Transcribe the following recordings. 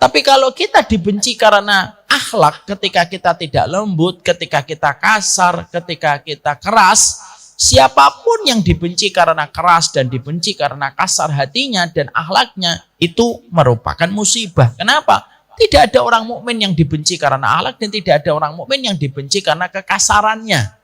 Tapi kalau kita dibenci karena akhlak, ketika kita tidak lembut, ketika kita kasar, ketika kita keras, siapapun yang dibenci karena keras dan dibenci karena kasar hatinya dan akhlaknya, itu merupakan musibah. Kenapa? Tidak ada orang mukmin yang dibenci karena akhlak dan tidak ada orang mukmin yang dibenci karena kekasarannya.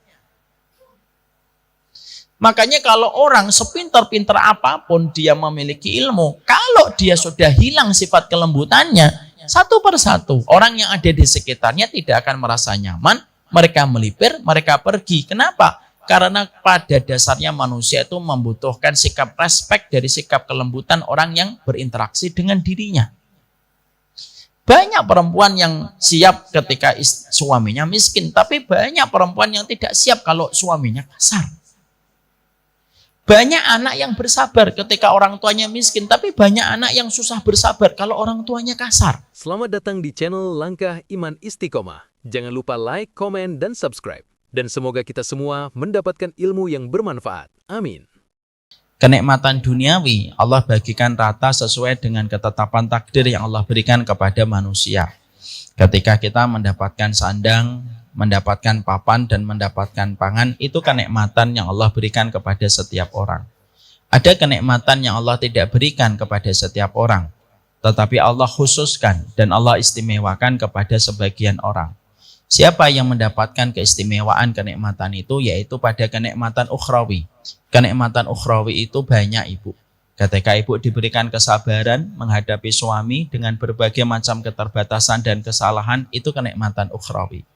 Makanya kalau orang sepintar-pintar apapun dia memiliki ilmu, kalau dia sudah hilang sifat kelembutannya, satu persatu orang yang ada di sekitarnya tidak akan merasa nyaman, mereka melipir, mereka pergi. Kenapa? Karena pada dasarnya manusia itu membutuhkan sikap respek dari sikap kelembutan orang yang berinteraksi dengan dirinya. Banyak perempuan yang siap ketika suaminya miskin, tapi banyak perempuan yang tidak siap kalau suaminya kasar. Banyak anak yang bersabar ketika orang tuanya miskin, tapi banyak anak yang susah bersabar kalau orang tuanya kasar. Selamat datang di channel Langkah Iman Istiqomah. Jangan lupa like, komen, dan subscribe. Dan semoga kita semua mendapatkan ilmu yang bermanfaat. Amin. Kenikmatan duniawi Allah bagikan rata sesuai dengan ketetapan takdir yang Allah berikan kepada manusia. Ketika kita mendapatkan sandang, mendapatkan papan dan mendapatkan pangan, itu kenikmatan yang Allah berikan kepada setiap orang. Ada kenikmatan yang Allah tidak berikan kepada setiap orang, tetapi Allah khususkan dan Allah istimewakan kepada sebagian orang. Siapa yang mendapatkan keistimewaan kenikmatan itu, yaitu pada kenikmatan ukhrawi. Kenikmatan ukhrawi itu banyak, Ibu. Ketika ibu diberikan kesabaran menghadapi suami dengan berbagai macam keterbatasan dan kesalahan, itu kenikmatan ukhrawi.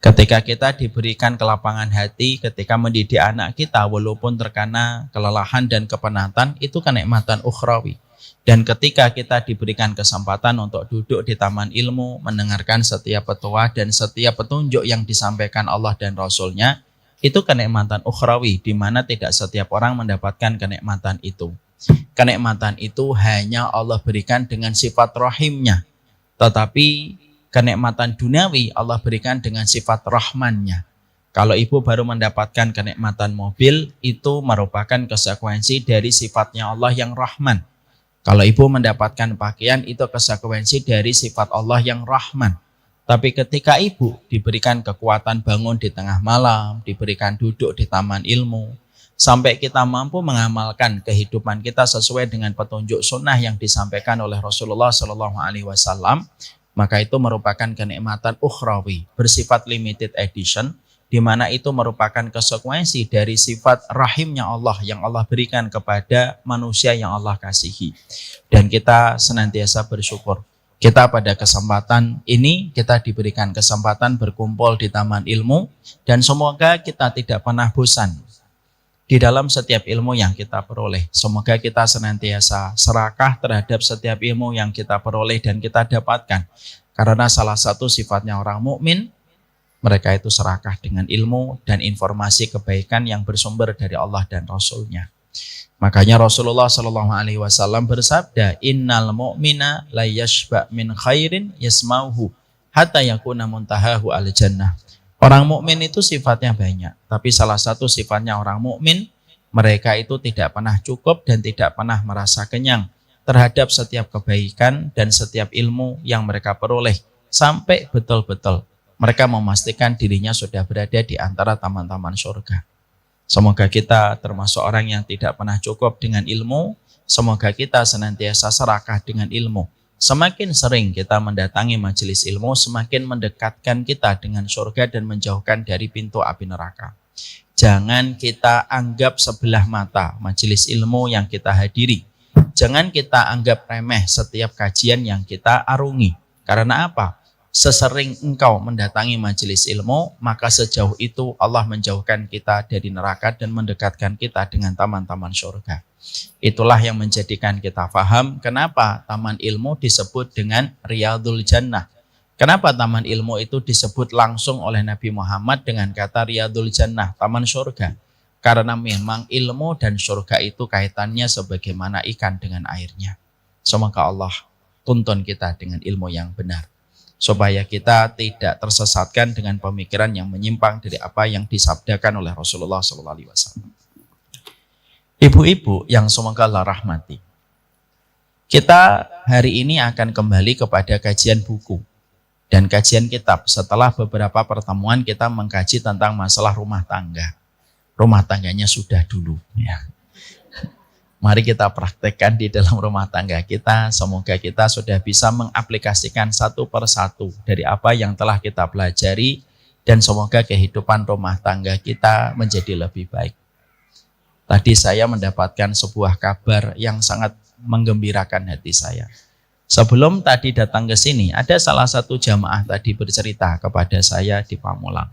Ketika kita diberikan kelapangan hati ketika mendidik anak kita walaupun terkena kelelahan dan kepenatan, itu kenikmatan ukhrawi. Dan ketika kita diberikan kesempatan untuk duduk di taman ilmu, mendengarkan setiap petua dan setiap petunjuk yang disampaikan Allah dan Rasul-Nya, itu kenikmatan ukhrawi, di mana tidak setiap orang mendapatkan kenikmatan itu. Kenikmatan itu hanya Allah berikan dengan sifat rahimnya. Tetapi kenikmatan duniawi Allah berikan dengan sifat rahmannya. Kalau ibu baru mendapatkan kenikmatan mobil, itu merupakan konsekuensi dari sifatnya Allah yang rahman. Kalau ibu mendapatkan pakaian, itu konsekuensi dari sifat Allah yang rahman. Tapi ketika ibu diberikan kekuatan bangun di tengah malam, diberikan duduk di taman ilmu, sampai kita mampu mengamalkan kehidupan kita sesuai dengan petunjuk sunnah yang disampaikan oleh Rasulullah SAW, maka itu merupakan kenikmatan ukhrawi, bersifat limited edition, di mana itu merupakan konsekuensi dari sifat rahimnya Allah yang Allah berikan kepada manusia yang Allah kasihi. Dan kita senantiasa bersyukur. Kita pada kesempatan ini, kita diberikan kesempatan berkumpul di taman ilmu, dan semoga kita tidak pernah bosan di dalam setiap ilmu yang kita peroleh. Semoga kita senantiasa serakah terhadap setiap ilmu yang kita peroleh dan kita dapatkan. Karena salah satu sifatnya orang mukmin, mereka itu serakah dengan ilmu dan informasi kebaikan yang bersumber dari Allah dan Rasul-Nya. Makanya Rasulullah SAW bersabda, Innal mu'mina la yashba' min khairin yasmauhu hatta yakuna muntahahu al-jannah. Orang mukmin itu sifatnya banyak, tapi salah satu sifatnya orang mukmin, mereka itu tidak pernah cukup dan tidak pernah merasa kenyang terhadap setiap kebaikan dan setiap ilmu yang mereka peroleh, sampai betul-betul mereka memastikan dirinya sudah berada di antara taman-taman surga. Semoga kita termasuk orang yang tidak pernah cukup dengan ilmu. Semoga kita senantiasa serakah dengan ilmu. Semakin sering kita mendatangi majelis ilmu, semakin mendekatkan kita dengan surga dan menjauhkan dari pintu api neraka. Jangan kita anggap sebelah mata majelis ilmu yang kita hadiri. Jangan kita anggap remeh setiap kajian yang kita arungi. Karena apa? Sesering engkau mendatangi majelis ilmu, maka sejauh itu Allah menjauhkan kita dari neraka dan mendekatkan kita dengan taman-taman surga. Itulah yang menjadikan kita paham kenapa taman ilmu disebut dengan Riyadul Jannah. Kenapa taman ilmu itu disebut langsung oleh Nabi Muhammad dengan kata Riyadul Jannah, taman surga. Karena memang ilmu dan surga itu kaitannya sebagaimana ikan dengan airnya. Semoga Allah tuntun kita dengan ilmu yang benar, supaya kita tidak tersesatkan dengan pemikiran yang menyimpang dari apa yang disabdakan oleh Rasulullah SAW. Ibu-ibu yang semoga Allah rahmati, Kita hari ini akan kembali kepada kajian buku dan kajian kitab. Setelah beberapa pertemuan kita mengkaji tentang masalah rumah tangga. Rumah tangganya sudah dulu. Ya. Mari kita praktekkan di dalam rumah tangga kita. Semoga kita sudah bisa mengaplikasikan satu persatu dari apa yang telah kita pelajari. Dan semoga kehidupan rumah tangga kita menjadi lebih baik. Tadi saya mendapatkan sebuah kabar yang sangat menggembirakan hati saya. Sebelum tadi datang ke sini, ada salah satu jamaah tadi bercerita kepada saya di Pamulang.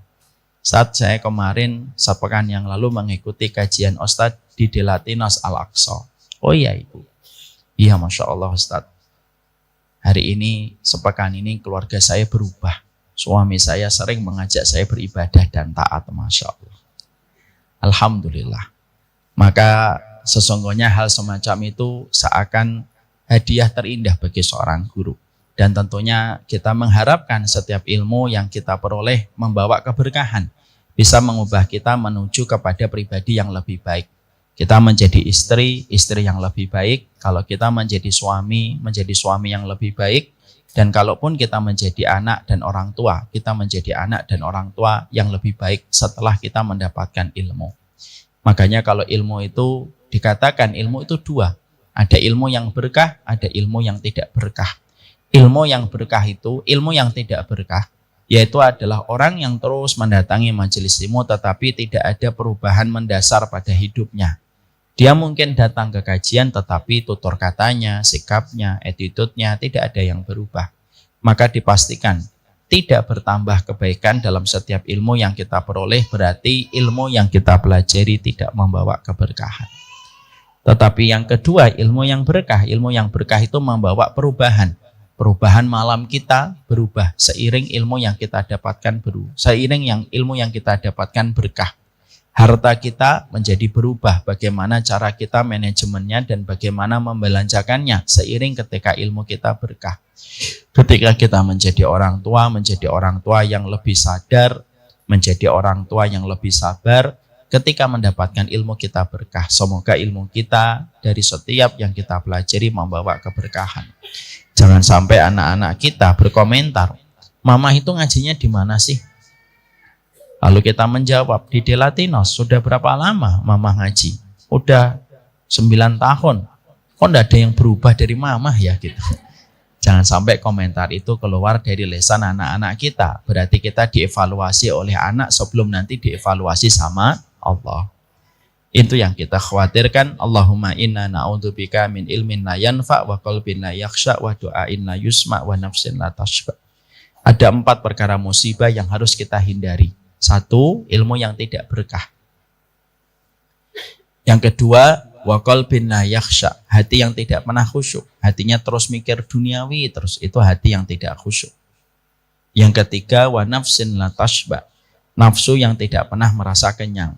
Saat saya kemarin, sepekan yang lalu mengikuti kajian Ustadz di Delatinos Al-Aqsa. Oh iya Ibu. Iya Masya Allah Ustadz. Hari ini, sepekan ini keluarga saya berubah. Suami saya sering mengajak saya beribadah dan taat. Masya Allah. Alhamdulillah. Maka sesungguhnya hal semacam itu seakan hadiah terindah bagi seorang guru. Dan tentunya kita mengharapkan setiap ilmu yang kita peroleh membawa keberkahan. Bisa mengubah kita menuju kepada pribadi yang lebih baik. Kita menjadi istri yang lebih baik. Kalau kita menjadi suami yang lebih baik. Dan kalaupun kita menjadi anak dan orang tua, kita menjadi anak dan orang tua yang lebih baik setelah kita mendapatkan ilmu. Makanya kalau ilmu itu dikatakan ilmu itu dua. Ada ilmu yang berkah, ada ilmu yang tidak berkah. Ilmu yang berkah itu, ilmu yang tidak berkah, yaitu adalah orang yang terus mendatangi majelis ilmu tetapi tidak ada perubahan mendasar pada hidupnya. Dia mungkin datang ke kajian tetapi tutur katanya, sikapnya, attitude-nya tidak ada yang berubah. Maka dipastikan tidak bertambah kebaikan dalam setiap ilmu yang kita peroleh, berarti ilmu yang kita pelajari tidak membawa keberkahan. Tetapi yang kedua, ilmu yang berkah itu membawa perubahan. Perubahan malam kita berubah seiring ilmu yang kita dapatkan ilmu yang kita dapatkan berkah. Harta kita menjadi berubah, bagaimana cara kita manajemennya dan bagaimana membelanjakannya seiring ketika ilmu kita berkah. Ketika kita menjadi orang tua yang lebih sadar, menjadi orang tua yang lebih sabar, ketika mendapatkan ilmu kita berkah. Semoga ilmu kita dari setiap yang kita pelajari membawa keberkahan. Jangan sampai anak-anak kita berkomentar, Mama itu ngajinya di mana sih? Lalu kita menjawab, di Delatinos. Sudah berapa lama Mama ngaji? Udah 9 tahun. Kok enggak ada yang berubah dari Mama ya gitu. Jangan sampai komentar itu keluar dari lisan anak-anak kita. Berarti kita dievaluasi oleh anak sebelum nanti dievaluasi sama Allah. Itu yang kita khawatirkan. Allahumma inna na'udzubika min ilmin la yanfa' wa qalbin la yakhsha' wa du'ain la yusma' wa nafsin la tashba'. Ada 4 perkara musibah yang harus kita hindari. 1, ilmu yang tidak berkah. Yang kedua, wa qalbin la yakhsha', hati yang tidak pernah khusyuk. Hatinya terus mikir duniawi terus, itu hati yang tidak khusyuk. Yang ketiga, wa nafsin la tashba', nafsu yang tidak pernah merasa kenyang.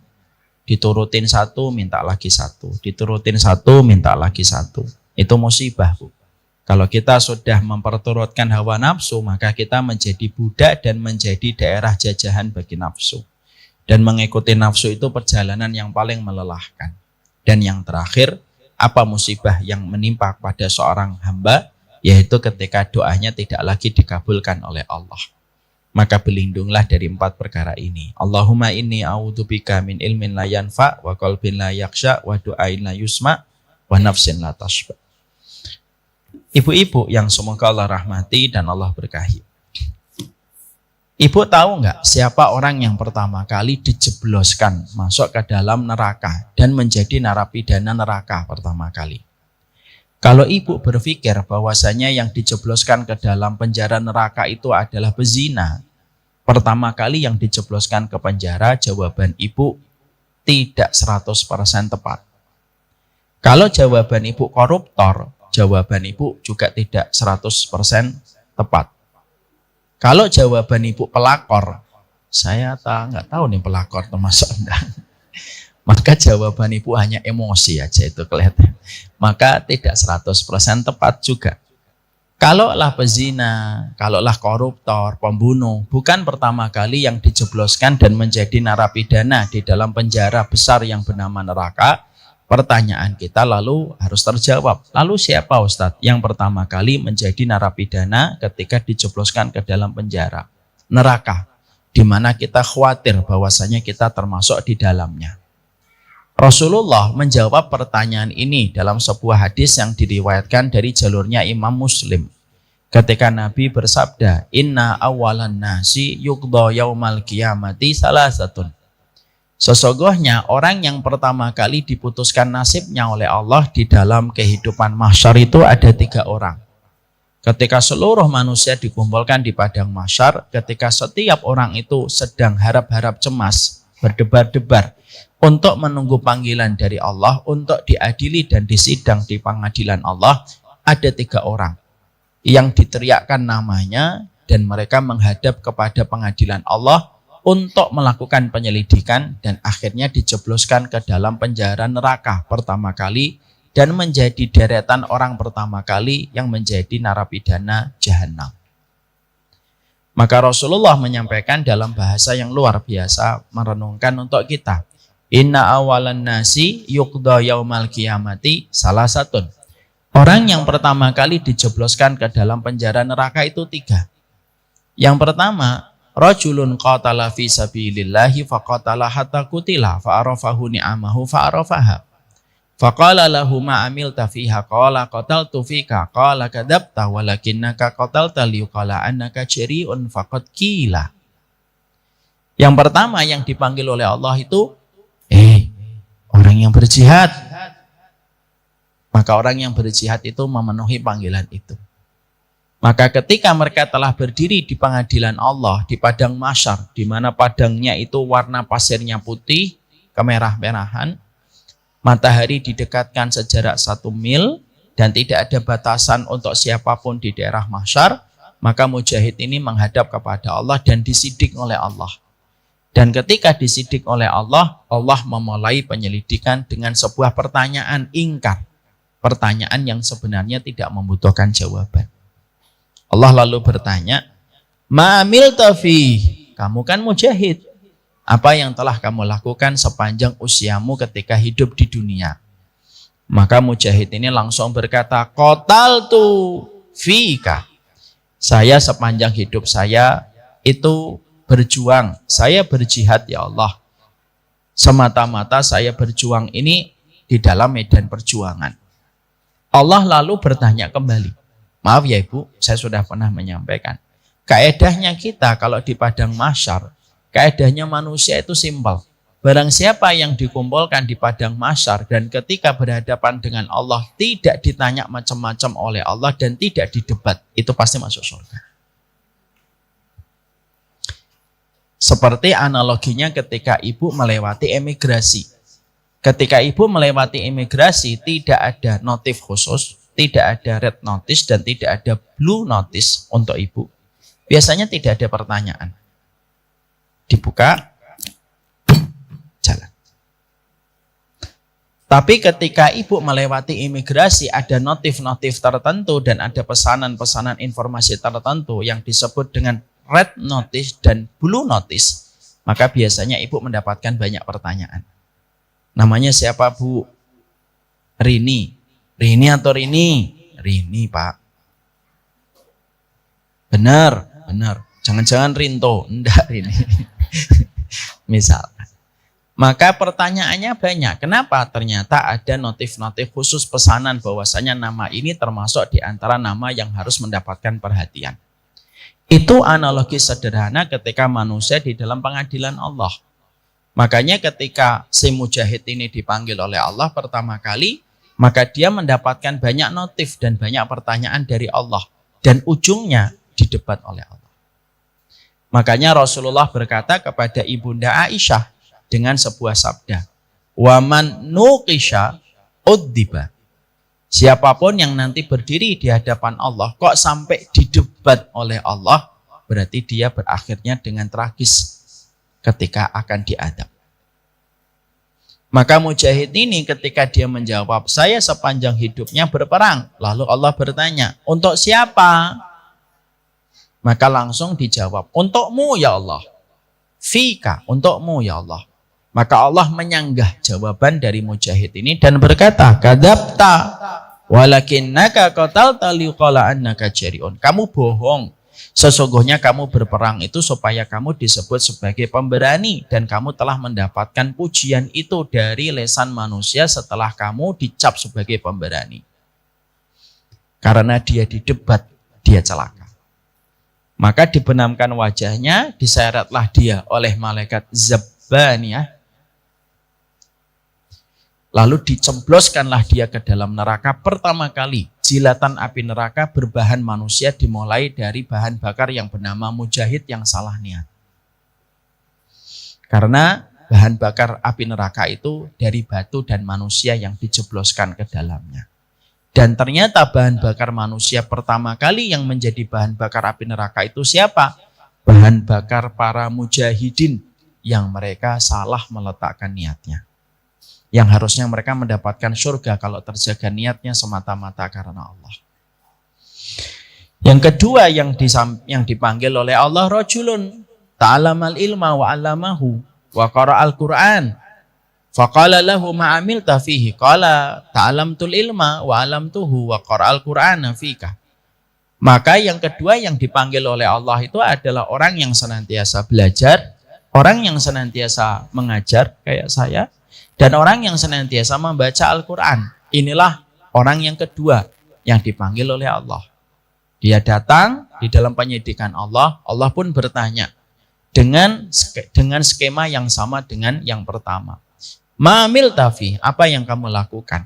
Diturutin 1, minta lagi 1. Diturutin 1, minta lagi 1. Itu musibah, Bu. Kalau kita sudah memperturutkan hawa nafsu, maka kita menjadi budak dan menjadi daerah jajahan bagi nafsu. Dan mengikuti nafsu itu perjalanan yang paling melelahkan. Dan yang terakhir, apa musibah yang menimpa pada seorang hamba, yaitu ketika doanya tidak lagi dikabulkan oleh Allah. Maka berlindunglah dari 4 perkara ini. Allahumma inni a'udzubika min ilmin la yanfa' wa qalbin la yakhsha' wa du'ain la yusma' wa nafsin la tashba'. Ibu-ibu yang semoga Allah rahmati dan Allah berkahi. Ibu tahu nggak siapa orang yang pertama kali dijebloskan masuk ke dalam neraka dan menjadi narapidana neraka pertama kali? Kalau ibu berpikir bahwasanya yang dijebloskan ke dalam penjara neraka itu adalah pezina, pertama kali yang dijebloskan ke penjara, jawaban ibu tidak 100% tepat. Kalau jawaban ibu koruptor, jawaban ibu juga tidak 100% tepat. Kalau jawaban ibu pelakor, saya nggak tahu nih pelakor termasuk enggak. Maka jawaban ibu hanya emosi aja itu kelihatan. Maka tidak 100% tepat juga. Kalaulah pezina, kalaulah koruptor, pembunuh, bukan pertama kali yang dijebloskan dan menjadi narapidana di dalam penjara besar yang bernama neraka, Pertanyaan kita lalu harus terjawab. Lalu siapa Ustadz yang pertama kali menjadi narapidana ketika dijebloskan ke dalam penjara? Neraka. Di mana kita khawatir bahwasanya kita termasuk di dalamnya. Rasulullah menjawab pertanyaan ini dalam sebuah hadis yang diriwayatkan dari jalurnya Imam Muslim. Ketika Nabi bersabda, Inna awalan nasi yuqda yaumal qiyamati salasatun. Sesungguhnya orang yang pertama kali diputuskan nasibnya oleh Allah di dalam kehidupan mahsyar itu ada 3 orang. Ketika seluruh manusia dikumpulkan di padang mahsyar, ketika setiap orang itu sedang harap-harap cemas, berdebar-debar untuk menunggu panggilan dari Allah, untuk diadili dan disidang di pengadilan Allah, ada 3 orang yang diteriakkan namanya dan mereka menghadap kepada pengadilan Allah untuk melakukan penyelidikan dan akhirnya dijebloskan ke dalam penjara neraka pertama kali dan menjadi deretan orang pertama kali yang menjadi narapidana jahanam. Maka Rasulullah menyampaikan dalam bahasa yang luar biasa merenungkan untuk kita. Inna awalan nasi yuqda yaumal qiyamati salasatun. Orang yang pertama kali dijebloskan ke dalam penjara neraka itu 3. Yang pertama, rajulun qatala fi sabilillahi faqatala hatta qutila fa'arafahu ni'amahu fa'arafaha. Faqala lahu ma amilta fiha qala qataltu fika qala kadzabta walakinnaka qatalta liqala annaka jari'un faqad qila. Yang pertama yang dipanggil oleh Allah itu orang yang berjihad. Maka orang yang berjihad itu memenuhi panggilan itu. Maka ketika mereka telah berdiri di pengadilan Allah, di padang mahsyar, di mana padangnya itu warna pasirnya putih, kemerah-merahan, matahari didekatkan sejarak 1 mil, dan tidak ada batasan untuk siapapun di daerah mahsyar, maka mujahid ini menghadap kepada Allah dan disidik oleh Allah. Dan ketika disidik oleh Allah, Allah memulai penyelidikan dengan sebuah pertanyaan ingkar. Pertanyaan yang sebenarnya tidak membutuhkan jawaban. Allah lalu bertanya, Ma'amil tafi, kamu kan mujahid. Apa yang telah kamu lakukan sepanjang usiamu ketika hidup di dunia? Maka mujahid ini langsung berkata, Qataltu fika. Saya sepanjang hidup saya itu berjuang. Saya berjihad ya Allah. Semata-mata saya berjuang ini di dalam medan perjuangan. Allah lalu bertanya kembali. Maaf ya Ibu, saya sudah pernah menyampaikan. Kaedahnya kita kalau di padang mahsyar, kaedahnya manusia itu simpel. Barang siapa yang dikumpulkan di padang mahsyar dan ketika berhadapan dengan Allah tidak ditanya macam-macam oleh Allah dan tidak didebat, itu pasti masuk surga. Seperti analoginya ketika Ibu melewati imigrasi. Ketika Ibu melewati imigrasi tidak ada notif khusus, tidak ada red notice dan tidak ada blue notice untuk Ibu. Biasanya tidak ada pertanyaan. Dibuka, jalan. Tapi ketika Ibu melewati imigrasi ada notif-notif tertentu dan ada pesanan-pesanan informasi tertentu yang disebut dengan red notice dan blue notice, maka biasanya Ibu mendapatkan banyak pertanyaan. Namanya siapa Bu? Rini. Rini atau Rini? Rini Pak. Benar. Jangan-jangan Rinto. Enggak Rini. Misal. Maka pertanyaannya banyak. Kenapa? Ternyata ada notif-notif khusus pesanan bahwasanya nama ini termasuk di antara nama yang harus mendapatkan perhatian. Itu analogi sederhana ketika manusia di dalam pengadilan Allah. Makanya ketika si mujahid ini dipanggil oleh Allah pertama kali, maka dia mendapatkan banyak notif dan banyak pertanyaan dari Allah. Dan ujungnya didebat oleh Allah. Makanya Rasulullah berkata kepada Ibunda Aisyah dengan sebuah sabda. Waman nuqisha uddiba. Siapapun yang nanti berdiri di hadapan Allah, kok sampai didebat oleh Allah, berarti dia berakhirnya dengan tragis ketika akan diadab. Maka mujahid ini ketika dia menjawab, saya sepanjang hidupnya berperang. Lalu Allah bertanya, untuk siapa? Maka langsung dijawab, untukmu ya Allah. Fika, untukmu ya Allah. Maka Allah menyanggah jawaban dari Mujahid ini dan berkata, kadzabta walakinnaka qatalta liqala annaka jari'un. Kamu bohong. Sesungguhnya kamu berperang itu supaya kamu disebut sebagai pemberani dan kamu telah mendapatkan pujian itu dari lisan manusia setelah kamu dicap sebagai pemberani. Karena dia didebat, dia celaka. Maka dibenamkan wajahnya, diseretlah dia oleh malaikat Zabbaniyah. Lalu dicemploskanlah dia ke dalam neraka. Pertama kali jilatan api neraka berbahan manusia dimulai dari bahan bakar yang bernama Mujahid yang salah niat. Karena bahan bakar api neraka itu dari batu dan manusia yang dijebloskan ke dalamnya. Dan ternyata bahan bakar manusia pertama kali yang menjadi bahan bakar api neraka itu siapa? Bahan bakar para mujahidin yang mereka salah meletakkan niatnya. Yang harusnya mereka mendapatkan surga kalau terjaga niatnya semata-mata karena Allah. Yang kedua yang dipanggil oleh Allah, rajulun ta'alamal ilma wa 'allamahu wa qara'al Qur'an. Faqala lahu ma 'amilta fihi qala ta'alamtul ilma wa 'allamtuhu wa qara'al Qur'ana fika. Maka yang kedua yang dipanggil oleh Allah itu adalah orang yang senantiasa belajar, orang yang senantiasa mengajar kayak saya, dan orang yang senantiasa membaca Al-Quran. Inilah orang yang kedua yang dipanggil oleh Allah. Dia datang di dalam penyidikan Allah. Allah pun bertanya dengan skema yang sama dengan yang pertama. Ma'amil tafi, apa yang kamu lakukan?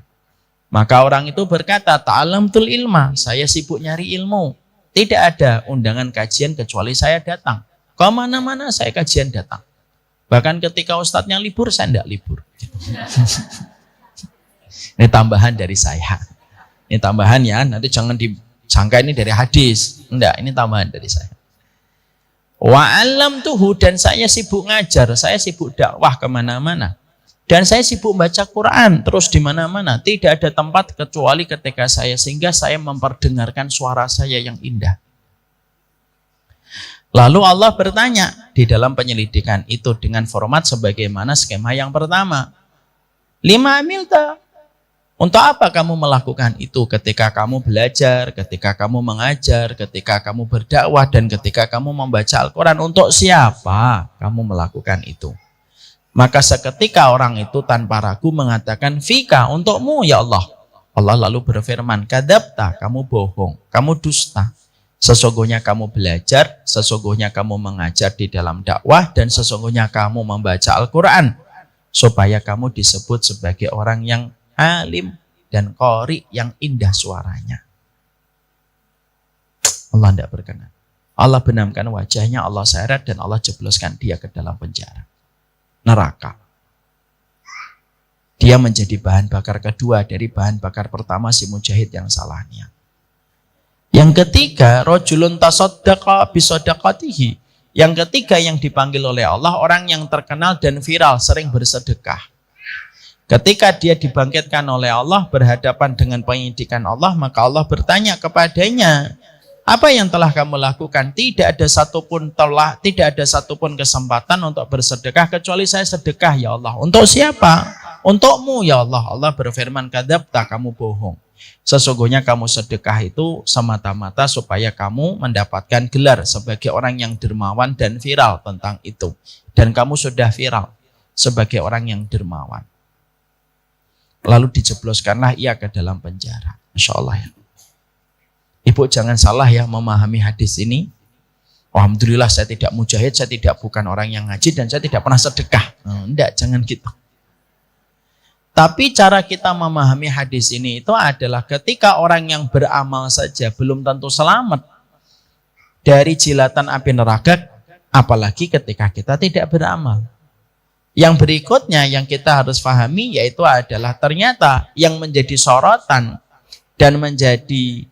Maka orang itu berkata, ta'alamtul ilma, saya sibuk nyari ilmu. Tidak ada undangan kajian kecuali saya datang. Kau mana-mana saya kajian datang. Bahkan ketika ustadznya libur, saya tidak libur. Ini tambahan dari saya. Ini tambahan ya, nanti jangan disangka ini dari hadis. Enggak, ini tambahan dari saya. Wa 'allamtuhu, dan saya sibuk ngajar, saya sibuk dakwah kemana-mana. Dan saya sibuk baca Quran terus di mana-mana. Tidak ada tempat kecuali ketika saya, sehingga saya memperdengarkan suara saya yang indah. Lalu Allah bertanya di dalam penyelidikan itu dengan format sebagaimana skema yang pertama. Lima amilta. Untuk apa kamu melakukan itu ketika kamu belajar, ketika kamu mengajar, ketika kamu berdakwah, dan ketika kamu membaca Al-Quran? Untuk siapa kamu melakukan itu? Maka seketika orang itu tanpa ragu mengatakan, Fika, untukmu ya Allah. Allah lalu berfirman, Kadzabta, kamu bohong, kamu dusta. Sesungguhnya kamu belajar, sesungguhnya kamu mengajar di dalam dakwah, dan sesungguhnya kamu membaca Al-Quran. Supaya kamu disebut sebagai orang yang alim dan qori yang indah suaranya. Allah tidak berkenan. Allah benamkan wajahnya, Allah seret, dan Allah jebloskan dia ke dalam penjara. Neraka. Dia menjadi bahan bakar kedua dari bahan bakar pertama si mujahid yang salah niat. Yang ketiga, rajulun tasaddaqa bisadaqatihi. Yang ketiga yang dipanggil oleh Allah, orang yang terkenal dan viral, sering bersedekah. Ketika dia dibangkitkan oleh Allah, berhadapan dengan penyidikan Allah, maka Allah bertanya kepadanya, apa yang telah kamu lakukan? Tidak ada satupun kesempatan untuk bersedekah kecuali saya sedekah ya Allah. Untuk siapa? Untukmu ya Allah. Allah berfirman, kadzabta, kamu bohong. Sesungguhnya kamu sedekah itu semata-mata supaya kamu mendapatkan gelar sebagai orang yang dermawan dan viral tentang itu. Dan kamu sudah viral sebagai orang yang dermawan. Lalu dijebloskanlah ia ke dalam penjara. Masya Allah ya. Ibu jangan salah ya memahami hadis ini. Alhamdulillah saya tidak mujahid, saya tidak bukan orang yang ngaji, dan saya tidak pernah sedekah. Enggak, jangan gitu. Tapi cara kita memahami hadis ini itu adalah ketika orang yang beramal saja belum tentu selamat dari jilatan api neraka, apalagi ketika kita tidak beramal. Yang berikutnya yang kita harus pahami yaitu adalah ternyata yang menjadi sorotan dan menjadi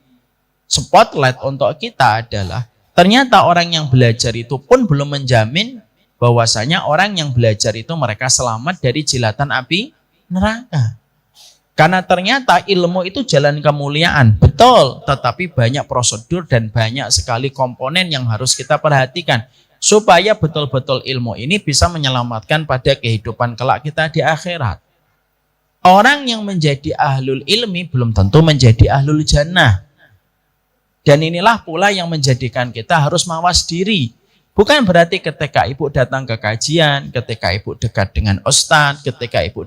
spotlight untuk kita adalah ternyata orang yang belajar itu pun belum menjamin bahwasanya orang yang belajar itu mereka selamat dari jilatan api neraka. Karena ternyata ilmu itu jalan kemuliaan, betul, tetapi banyak prosedur dan banyak sekali komponen yang harus kita perhatikan. supaya betul-betul ilmu ini bisa menyelamatkan pada kehidupan kelak kita di akhirat. Orang yang menjadi ahlul ilmi belum tentu menjadi ahlul jannah. Dan inilah pula yang menjadikan kita harus mawas diri. Bukan berarti ketika ibu datang ke kajian, ketika ibu dekat dengan ustadz, ketika ibu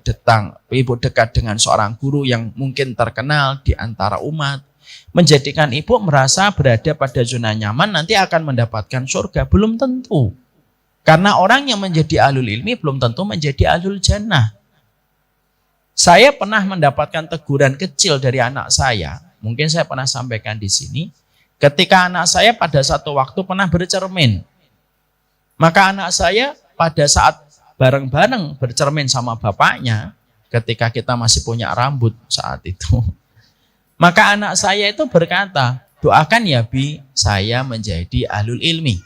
dekat dengan seorang guru yang mungkin terkenal di antara umat, menjadikan ibu merasa berada pada zona nyaman nanti akan mendapatkan surga. Belum tentu. Karena orang yang menjadi ahlul ilmi belum tentu menjadi ahlul jannah. Saya pernah mendapatkan teguran kecil dari anak saya. Mungkin saya pernah sampaikan di sini. Ketika anak saya pada satu waktu pernah bercermin. Maka anak saya pada saat bareng-bareng bercermin sama bapaknya, ketika kita masih punya rambut saat itu, maka anak saya itu berkata, doakan ya Bi, saya menjadi ahlul ilmi.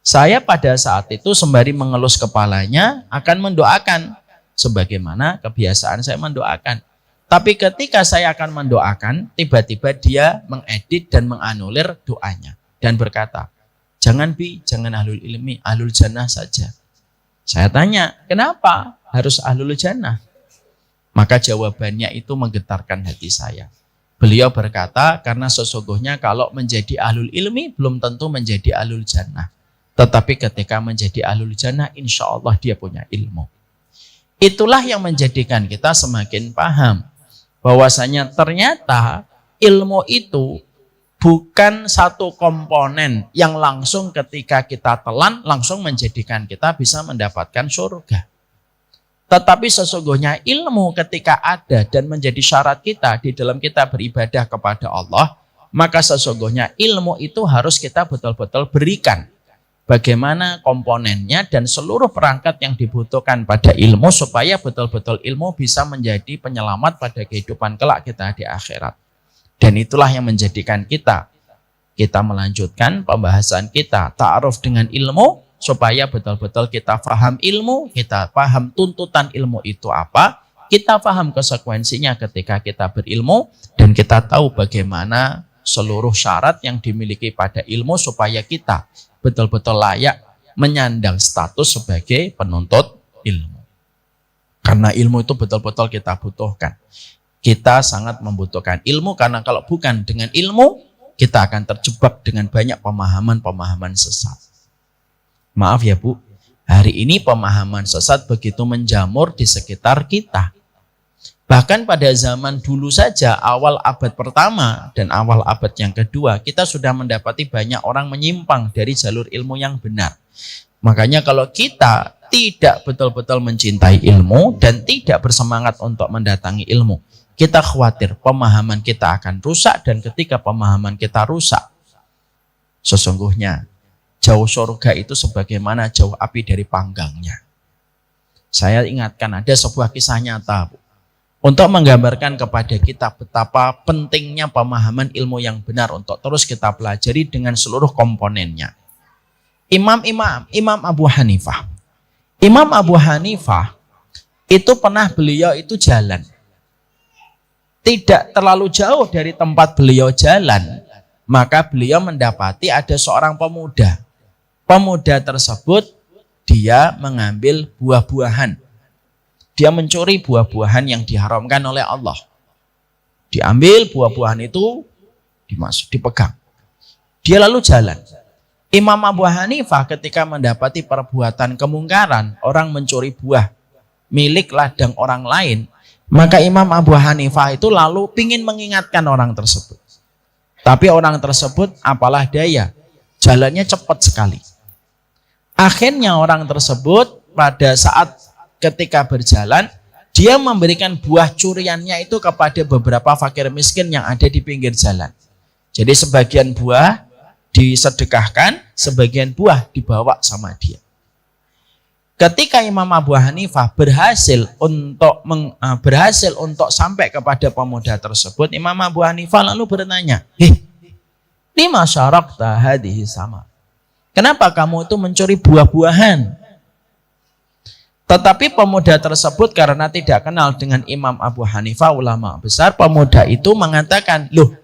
Saya pada saat itu sembari mengelus kepalanya akan mendoakan, sebagaimana kebiasaan saya mendoakan. Tapi ketika saya akan mendoakan, tiba-tiba dia mengedit dan menganulir doanya. Dan berkata, jangan Bi, jangan ahlul ilmi, ahlul jannah saja. Saya tanya, kenapa harus ahlul jannah? Maka jawabannya itu menggetarkan hati saya. Beliau berkata, karena sesungguhnya kalau menjadi ahlul ilmi, belum tentu menjadi ahlul jannah. Tetapi ketika menjadi ahlul jannah, insya Allah dia punya ilmu. Itulah yang menjadikan kita semakin paham bahwasanya ternyata ilmu itu bukan satu komponen yang langsung ketika kita telan langsung menjadikan kita bisa mendapatkan surga. Tetapi sesungguhnya ilmu ketika ada dan menjadi syarat kita di dalam kita beribadah kepada Allah, maka sesungguhnya ilmu itu harus kita betul-betul berikan. Bagaimana komponennya dan seluruh perangkat yang dibutuhkan pada ilmu supaya betul-betul ilmu bisa menjadi penyelamat pada kehidupan kelak kita di akhirat. Dan itulah yang menjadikan kita melanjutkan pembahasan kita ta'aruf dengan ilmu supaya betul-betul kita paham ilmu, kita paham tuntutan ilmu itu apa, kita paham konsekuensinya ketika kita berilmu dan kita tahu bagaimana seluruh syarat yang dimiliki pada ilmu supaya kita betul-betul layak menyandang status sebagai penuntut ilmu. Karena ilmu itu betul-betul kita butuhkan. Kita sangat membutuhkan ilmu karena kalau bukan dengan ilmu, kita akan terjebak dengan banyak pemahaman-pemahaman sesat. Maaf ya Bu, hari ini pemahaman sesat begitu menjamur di sekitar kita. Bahkan pada zaman dulu saja, awal abad pertama dan awal abad yang kedua, kita sudah mendapati banyak orang menyimpang dari jalur ilmu yang benar. Makanya kalau kita tidak betul-betul mencintai ilmu dan tidak bersemangat untuk mendatangi ilmu, kita khawatir pemahaman kita akan rusak, dan ketika pemahaman kita rusak, sesungguhnya jauh surga itu sebagaimana jauh api dari panggangnya. Saya ingatkan ada sebuah kisah nyata Bu, untuk menggambarkan kepada kita betapa pentingnya pemahaman ilmu yang benar untuk terus kita pelajari dengan seluruh komponennya. Imam Abu Hanifah. Imam Abu Hanifah itu pernah beliau itu jalan. Tidak terlalu jauh dari tempat beliau jalan, maka beliau mendapati ada seorang pemuda. Pemuda tersebut dia mengambil buah-buahan. Dia mencuri buah-buahan yang diharamkan oleh Allah. Diambil buah-buahan itu, dipegang. Dia lalu jalan. Imam Abu Hanifah ketika mendapati perbuatan kemungkaran, orang mencuri buah milik ladang orang lain, maka Imam Abu Hanifah itu lalu ingin mengingatkan orang tersebut. Tapi orang tersebut apalah daya, jalannya cepat sekali. Akhirnya orang tersebut pada saat ketika berjalan, dia memberikan buah curiannya itu kepada beberapa fakir miskin yang ada di pinggir jalan. Jadi sebagian buah disedekahkan, sebagian buah dibawa sama dia. Ketika Imam Abu Hanifah berhasil untuk sampai kepada pemuda tersebut, Imam Abu Hanifah lalu bertanya, lima syarakta hadhihi sama. Kenapa kamu itu mencuri buah-buahan? Tetapi pemuda tersebut karena tidak kenal dengan Imam Abu Hanifah, ulama besar, pemuda itu mengatakan, loh,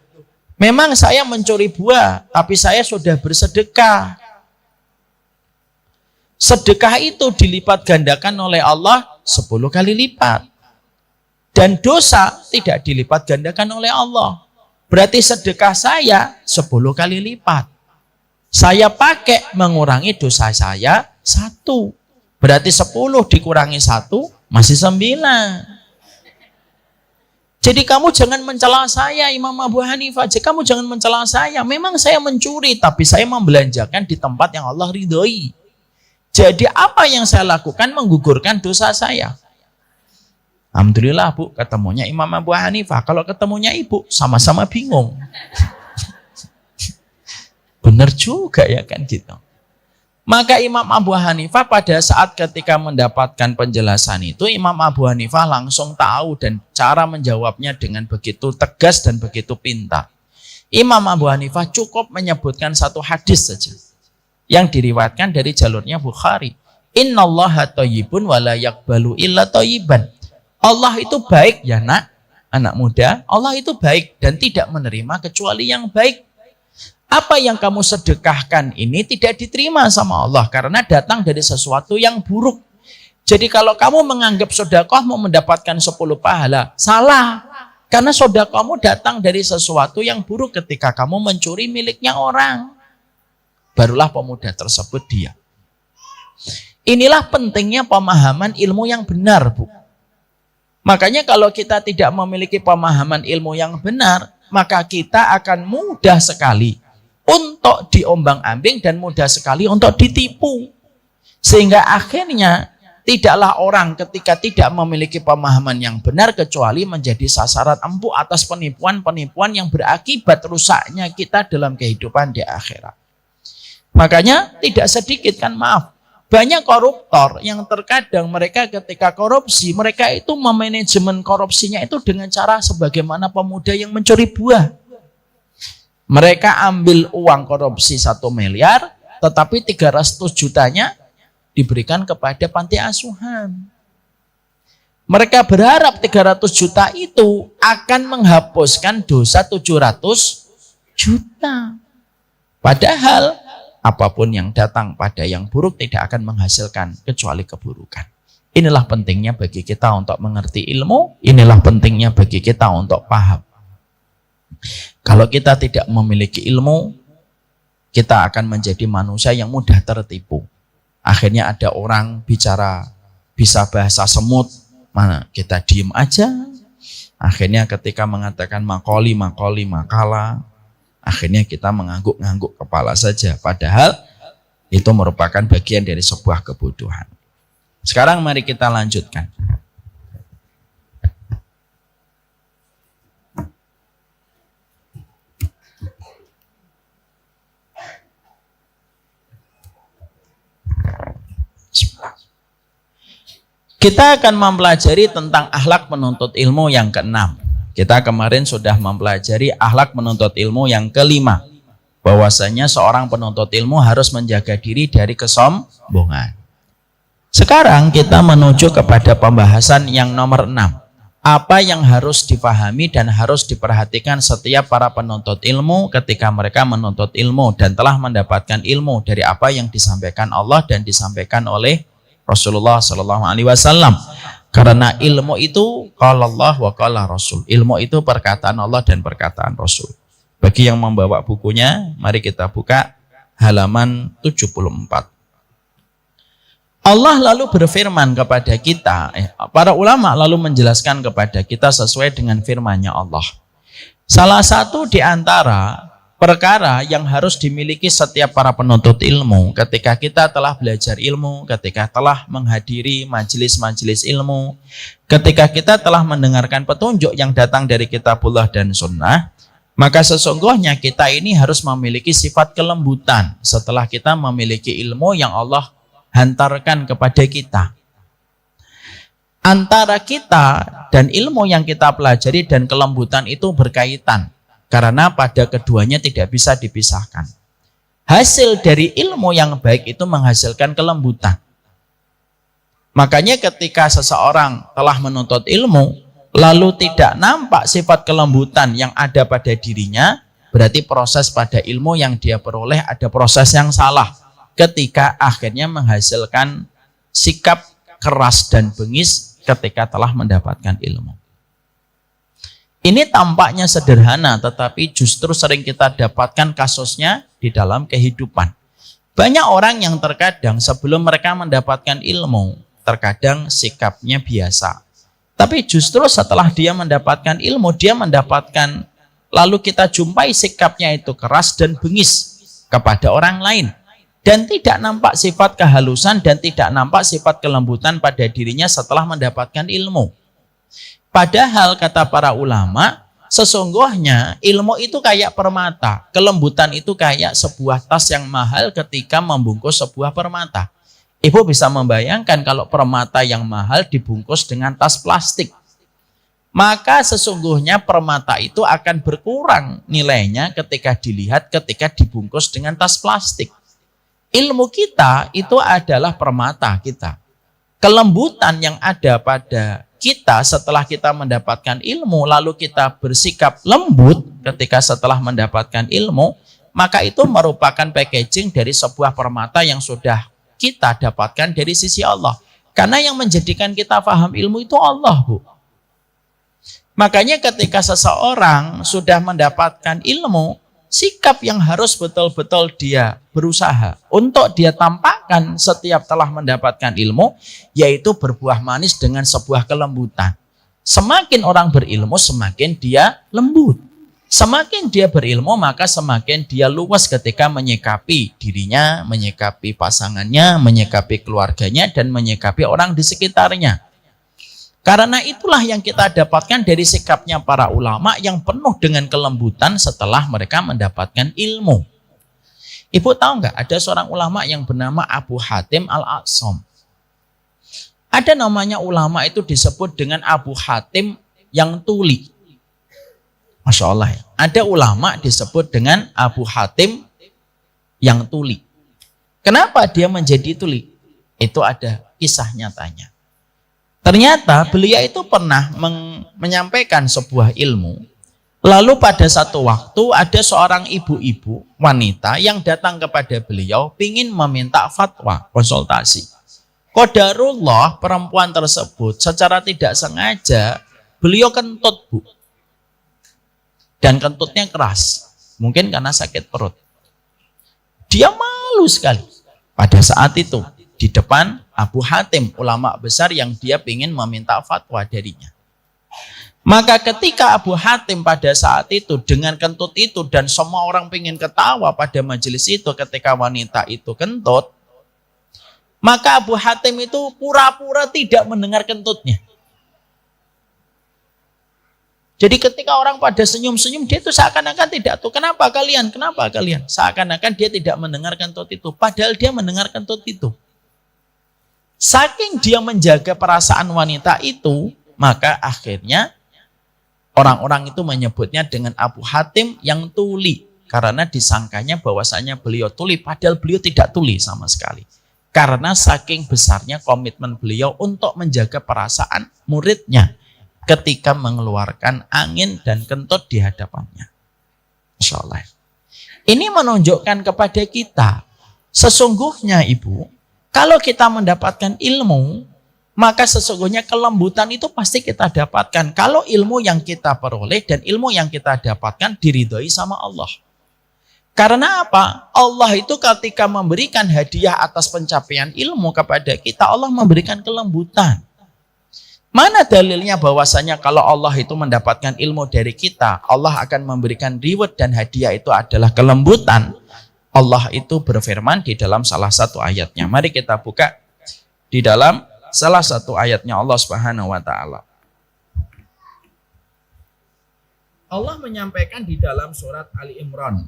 memang saya mencuri buah, tapi saya sudah bersedekah. Sedekah itu dilipat gandakan oleh Allah 10 kali lipat. Dan dosa tidak dilipat gandakan oleh Allah. Berarti sedekah saya 10 kali lipat. Saya pakai mengurangi dosa saya 1. Berarti 10 dikurangi 1 masih 9. Jadi kamu jangan mencela saya, Imam Abu Hanifah. Kamu jangan mencela saya. Memang saya mencuri, tapi saya membelanjakan di tempat yang Allah ridhoi. Jadi apa yang saya lakukan menggugurkan dosa saya. Alhamdulillah Bu, ketemunya Imam Abu Hanifah. Kalau ketemunya Ibu, sama-sama bingung. Benar juga ya kan gitu. Maka Imam Abu Hanifah pada saat ketika mendapatkan penjelasan itu, Imam Abu Hanifah langsung tahu dan cara menjawabnya dengan begitu tegas dan begitu pintar. Imam Abu Hanifah cukup menyebutkan satu hadis saja yang diriwayatkan dari jalurnya Bukhari. Innallaha thayyibun wa la yaqbalu illa thayyiban. Allah itu baik ya nak, anak muda. Allah itu baik dan tidak menerima kecuali yang baik. Apa yang kamu sedekahkan ini tidak diterima sama Allah karena datang dari sesuatu yang buruk. Jadi kalau kamu menganggap sedekahmu mendapatkan 10 pahala, salah. Karena sedekahmu datang dari sesuatu yang buruk ketika kamu mencuri miliknya orang. Barulah pemuda tersebut diam. Inilah pentingnya pemahaman ilmu yang benar, Bu. Makanya kalau kita tidak memiliki pemahaman ilmu yang benar, maka kita akan mudah sekali untuk diombang-ambing dan mudah sekali untuk ditipu. Sehingga akhirnya tidaklah orang ketika tidak memiliki pemahaman yang benar kecuali menjadi sasaran empuk atas penipuan-penipuan yang berakibat rusaknya kita dalam kehidupan di akhirat. Makanya tidak sedikit kan, maaf, banyak koruptor yang terkadang mereka ketika korupsi, mereka itu memanajemen korupsinya itu dengan cara sebagaimana pemuda yang mencuri buah. Mereka ambil uang korupsi 1 miliar, tetapi 300 jutanya diberikan kepada panti asuhan. Mereka berharap 300 juta itu akan menghapuskan dosa 700 juta. Padahal apapun yang datang pada yang buruk tidak akan menghasilkan kecuali keburukan. Inilah pentingnya bagi kita untuk mengerti ilmu, inilah pentingnya bagi kita untuk paham. Kalau kita tidak memiliki ilmu, kita akan menjadi manusia yang mudah tertipu. Akhirnya ada orang bicara bisa bahasa semut, mana kita diem aja. Akhirnya ketika mengatakan makoli, makala, akhirnya kita mengangguk-ngangguk kepala saja. Padahal itu merupakan bagian dari sebuah kebodohan. Sekarang mari kita lanjutkan. Kita akan mempelajari tentang akhlak penuntut ilmu yang ke-6. Kita kemarin sudah mempelajari akhlak penuntut ilmu yang ke-5. Bahwasanya seorang penuntut ilmu harus menjaga diri dari kesombongan. Sekarang kita menuju kepada pembahasan yang nomor 6. Apa yang harus dipahami dan harus diperhatikan setiap para penuntut ilmu ketika mereka menuntut ilmu dan telah mendapatkan ilmu dari apa yang disampaikan Allah dan disampaikan oleh Rasulullah Sallallahu Alaihi Wasallam. Karena ilmu itu qala Allah wa qala Rasul. Ilmu itu perkataan Allah dan perkataan Rasul. Bagi yang membawa bukunya, mari kita buka halaman 74. Allah lalu berfirman kepada kita, para ulama lalu menjelaskan kepada kita sesuai dengan firman-Nya Allah. Salah satu di antara perkara yang harus dimiliki setiap para penuntut ilmu ketika kita telah belajar ilmu, ketika telah menghadiri majelis-majelis ilmu, ketika kita telah mendengarkan petunjuk yang datang dari kitabullah dan sunnah, maka sesungguhnya kita ini harus memiliki sifat kelembutan setelah kita memiliki ilmu yang Allah hantarkan kepada kita. Antara kita dan ilmu yang kita pelajari dan kelembutan itu berkaitan. Karena pada keduanya tidak bisa dipisahkan. Hasil dari ilmu yang baik itu menghasilkan kelembutan. Makanya ketika seseorang telah menuntut ilmu, lalu tidak nampak sifat kelembutan yang ada pada dirinya, berarti proses pada ilmu yang dia peroleh ada proses yang salah. ketika akhirnya menghasilkan sikap keras dan bengis ketika telah mendapatkan ilmu. Ini tampaknya sederhana, tetapi justru sering kita dapatkan kasusnya di dalam kehidupan. Banyak orang yang terkadang sebelum mereka mendapatkan ilmu, terkadang sikapnya biasa. Tapi justru setelah dia mendapatkan ilmu, dia mendapatkan, lalu kita jumpai sikapnya itu keras dan bengis kepada orang lain. Dan tidak nampak sifat kehalusan dan tidak nampak sifat kelembutan pada dirinya setelah mendapatkan ilmu. Padahal kata para ulama, sesungguhnya ilmu itu kayak permata. Kelembutan itu kayak sebuah tas yang mahal ketika membungkus sebuah permata. Ibu bisa membayangkan kalau permata yang mahal dibungkus dengan tas plastik. Maka sesungguhnya permata itu akan berkurang nilainya ketika dilihat ketika dibungkus dengan tas plastik. Ilmu kita itu adalah permata kita. Kelembutan yang ada pada kita setelah kita mendapatkan ilmu, lalu kita bersikap lembut ketika setelah mendapatkan ilmu, maka itu merupakan packaging dari sebuah permata yang sudah kita dapatkan dari sisi Allah. Karena yang menjadikan kita paham ilmu itu Allah, Bu. Makanya ketika seseorang sudah mendapatkan ilmu, sikap yang harus betul-betul dia berusaha untuk dia tampakkan setiap telah mendapatkan ilmu, yaitu berbuah manis dengan sebuah kelembutan. Semakin orang berilmu, semakin dia lembut. Semakin dia berilmu, maka semakin dia luas ketika menyikapi dirinya, menyikapi pasangannya, menyikapi keluarganya, dan menyikapi orang di sekitarnya. Karena itulah yang kita dapatkan dari sikapnya para ulama yang penuh dengan kelembutan setelah mereka mendapatkan ilmu. Ibu tahu nggak, ada seorang ulama yang bernama Abu Hatim Al-A'sam. Ada namanya ulama itu disebut dengan Abu Hatim yang tuli. Masya Allah ya. Ada ulama disebut dengan Abu Hatim yang tuli. Kenapa dia menjadi tuli? Itu ada kisah nyatanya. Ternyata beliau itu pernah menyampaikan sebuah ilmu. Lalu pada satu waktu ada seorang ibu-ibu wanita yang datang kepada beliau ingin meminta fatwa, konsultasi. Qadarullah perempuan tersebut secara tidak sengaja beliau kentut, Bu. Dan kentutnya keras. Mungkin karena sakit perut. Dia malu sekali pada saat itu di depan Abu Hatim, ulama besar yang dia ingin meminta fatwa darinya. Maka ketika Abu Hatim pada saat itu dengan kentut itu dan semua orang ingin ketawa pada majelis itu ketika wanita itu kentut, maka Abu Hatim itu pura-pura tidak mendengar kentutnya. Jadi ketika orang pada senyum-senyum, dia itu seakan-akan tidak tahu kenapa kalian, seakan-akan dia tidak mendengar kentut itu, padahal dia mendengar kentut itu. Saking dia menjaga perasaan wanita itu, maka akhirnya orang-orang itu menyebutnya dengan Abu Hatim yang tuli. Karena disangkanya bahwasanya beliau tuli, padahal beliau tidak tuli sama sekali. Karena saking besarnya komitmen beliau untuk menjaga perasaan muridnya ketika mengeluarkan angin dan kentut di hadapannya. Insya Allah. Ini menunjukkan kepada kita, sesungguhnya Ibu, kalau kita mendapatkan ilmu, maka sesungguhnya kelembutan itu pasti kita dapatkan. Kalau ilmu yang kita peroleh dan ilmu yang kita dapatkan diridhoi sama Allah. Karena apa? Allah itu ketika memberikan hadiah atas pencapaian ilmu kepada kita, Allah memberikan kelembutan. Mana dalilnya bahwasanya kalau Allah itu mendapatkan ilmu dari kita, Allah akan memberikan reward dan hadiah itu adalah kelembutan? Allah itu berfirman di dalam salah satu ayatnya. Mari kita buka di dalam salah satu ayatnya Allah Subhanahu wa taala. Allah menyampaikan di dalam surat Ali Imran.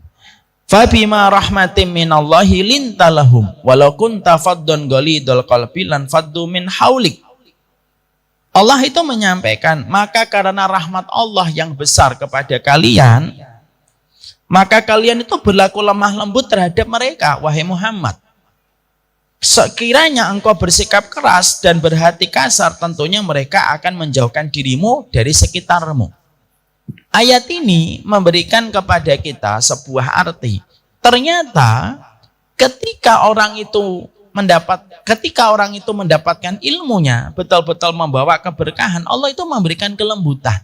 Fabima rahmatim minallahi lintalahum walau kunta faddun ghalidul qalbi lan faddu min haulik. Allah itu menyampaikan, maka karena rahmat Allah yang besar kepada kalian, maka kalian itu berlaku lemah lembut terhadap mereka, wahai Muhammad. Sekiranya engkau bersikap keras dan berhati kasar, tentunya mereka akan menjauhkan dirimu dari sekitarmu. Ayat ini memberikan kepada kita sebuah arti. Ternyata ketika orang itu mendapatkan ilmunya, betul-betul membawa keberkahan, Allah itu memberikan kelembutan.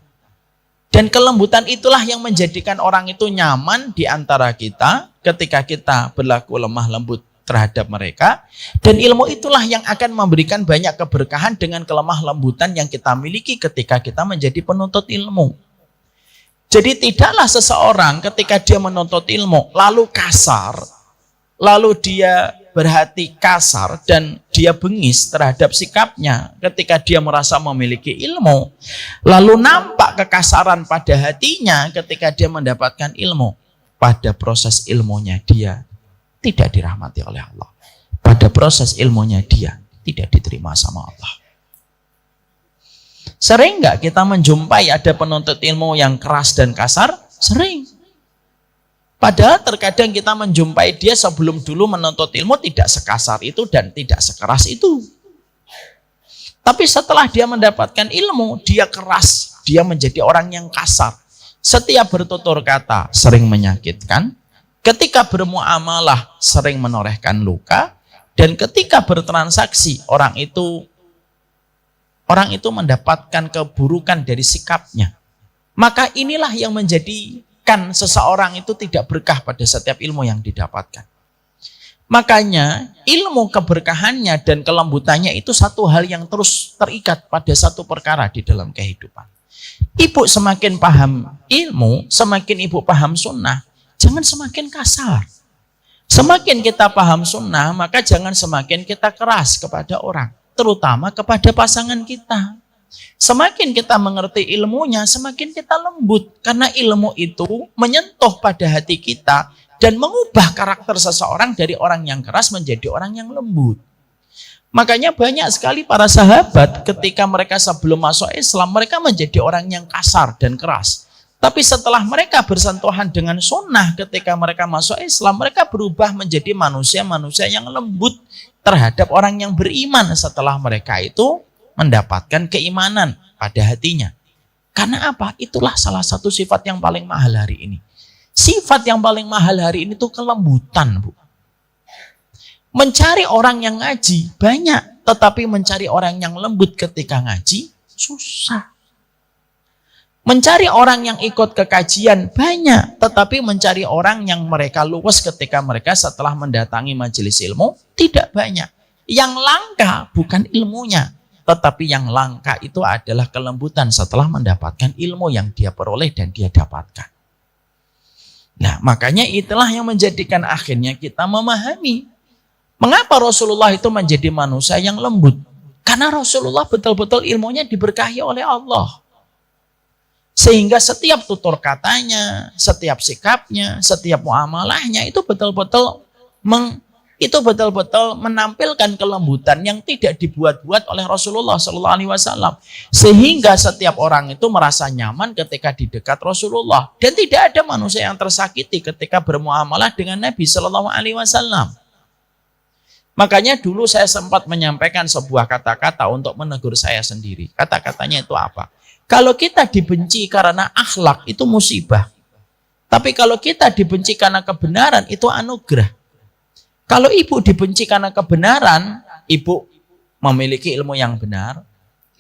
Dan kelembutan itulah yang menjadikan orang itu nyaman di antara kita ketika kita berlaku lemah lembut terhadap mereka. Dan ilmu itulah yang akan memberikan banyak keberkahan dengan kelemah lembutan yang kita miliki ketika kita menjadi penuntut ilmu. Jadi tidaklah seseorang ketika dia menuntut ilmu lalu kasar, lalu dia berhati kasar dan dia bengis terhadap sikapnya ketika dia merasa memiliki ilmu, lalu nampak kekasaran pada hatinya ketika dia mendapatkan ilmu. Pada proses ilmunya dia tidak dirahmati oleh Allah. Pada proses ilmunya dia tidak diterima sama Allah. Sering nggak kita menjumpai ada penuntut ilmu yang keras dan kasar? Sering. Padahal terkadang kita menjumpai dia sebelum dulu menuntut ilmu tidak sekasar itu dan tidak sekeras itu. Tapi setelah dia mendapatkan ilmu, dia keras, dia menjadi orang yang kasar. Setiap bertutur kata sering menyakitkan, ketika bermuamalah sering menorehkan luka, dan ketika bertransaksi orang itu mendapatkan keburukan dari sikapnya. Maka inilah yang menjadi seseorang itu tidak berkah pada setiap ilmu yang didapatkan. Makanya ilmu keberkahannya dan kelembutannya itu satu hal yang terus terikat pada satu perkara di dalam kehidupan. Ibu semakin paham ilmu, semakin ibu paham sunnah, jangan semakin kasar. Semakin kita paham sunnah, maka jangan semakin kita keras kepada orang, terutama kepada pasangan kita. Semakin kita mengerti ilmunya, semakin kita lembut. Karena ilmu itu menyentuh pada hati kita dan mengubah karakter seseorang dari orang yang keras menjadi orang yang lembut. Makanya banyak sekali para sahabat ketika mereka sebelum masuk Islam, mereka menjadi orang yang kasar dan keras. Tapi setelah mereka bersentuhan dengan sunnah ketika mereka masuk Islam, mereka berubah menjadi manusia-manusia yang lembut terhadap orang yang beriman setelah mereka itu mendapatkan keimanan pada hatinya. Karena apa? Itulah salah satu sifat yang paling mahal hari ini. Sifat yang paling mahal hari ini itu kelembutan, Bu. Mencari orang yang ngaji banyak, tetapi mencari orang yang lembut ketika ngaji susah. Mencari orang yang ikut kekajian banyak, tetapi mencari orang yang mereka luwes ketika mereka setelah mendatangi majelis ilmu tidak banyak. Yang langka bukan ilmunya, tetapi yang langka itu adalah kelembutan setelah mendapatkan ilmu yang dia peroleh dan dia dapatkan. Nah, makanya itulah yang menjadikan akhirnya kita memahami mengapa Rasulullah itu menjadi manusia yang lembut. Karena Rasulullah betul-betul ilmunya diberkahi oleh Allah. Sehingga setiap tutur katanya, setiap sikapnya, setiap muamalahnya itu betul-betul menampilkan kelembutan yang tidak dibuat-buat oleh Rasulullah SAW. Sehingga setiap orang itu merasa nyaman ketika di dekat Rasulullah. Dan tidak ada manusia yang tersakiti ketika bermuamalah dengan Nabi SAW. Makanya dulu saya sempat menyampaikan sebuah kata-kata untuk menegur saya sendiri. Kata-katanya itu apa? Kalau kita dibenci karena akhlak itu musibah. Tapi kalau kita dibenci karena kebenaran itu anugerah. Kalau ibu dibenci karena kebenaran, ibu memiliki ilmu yang benar,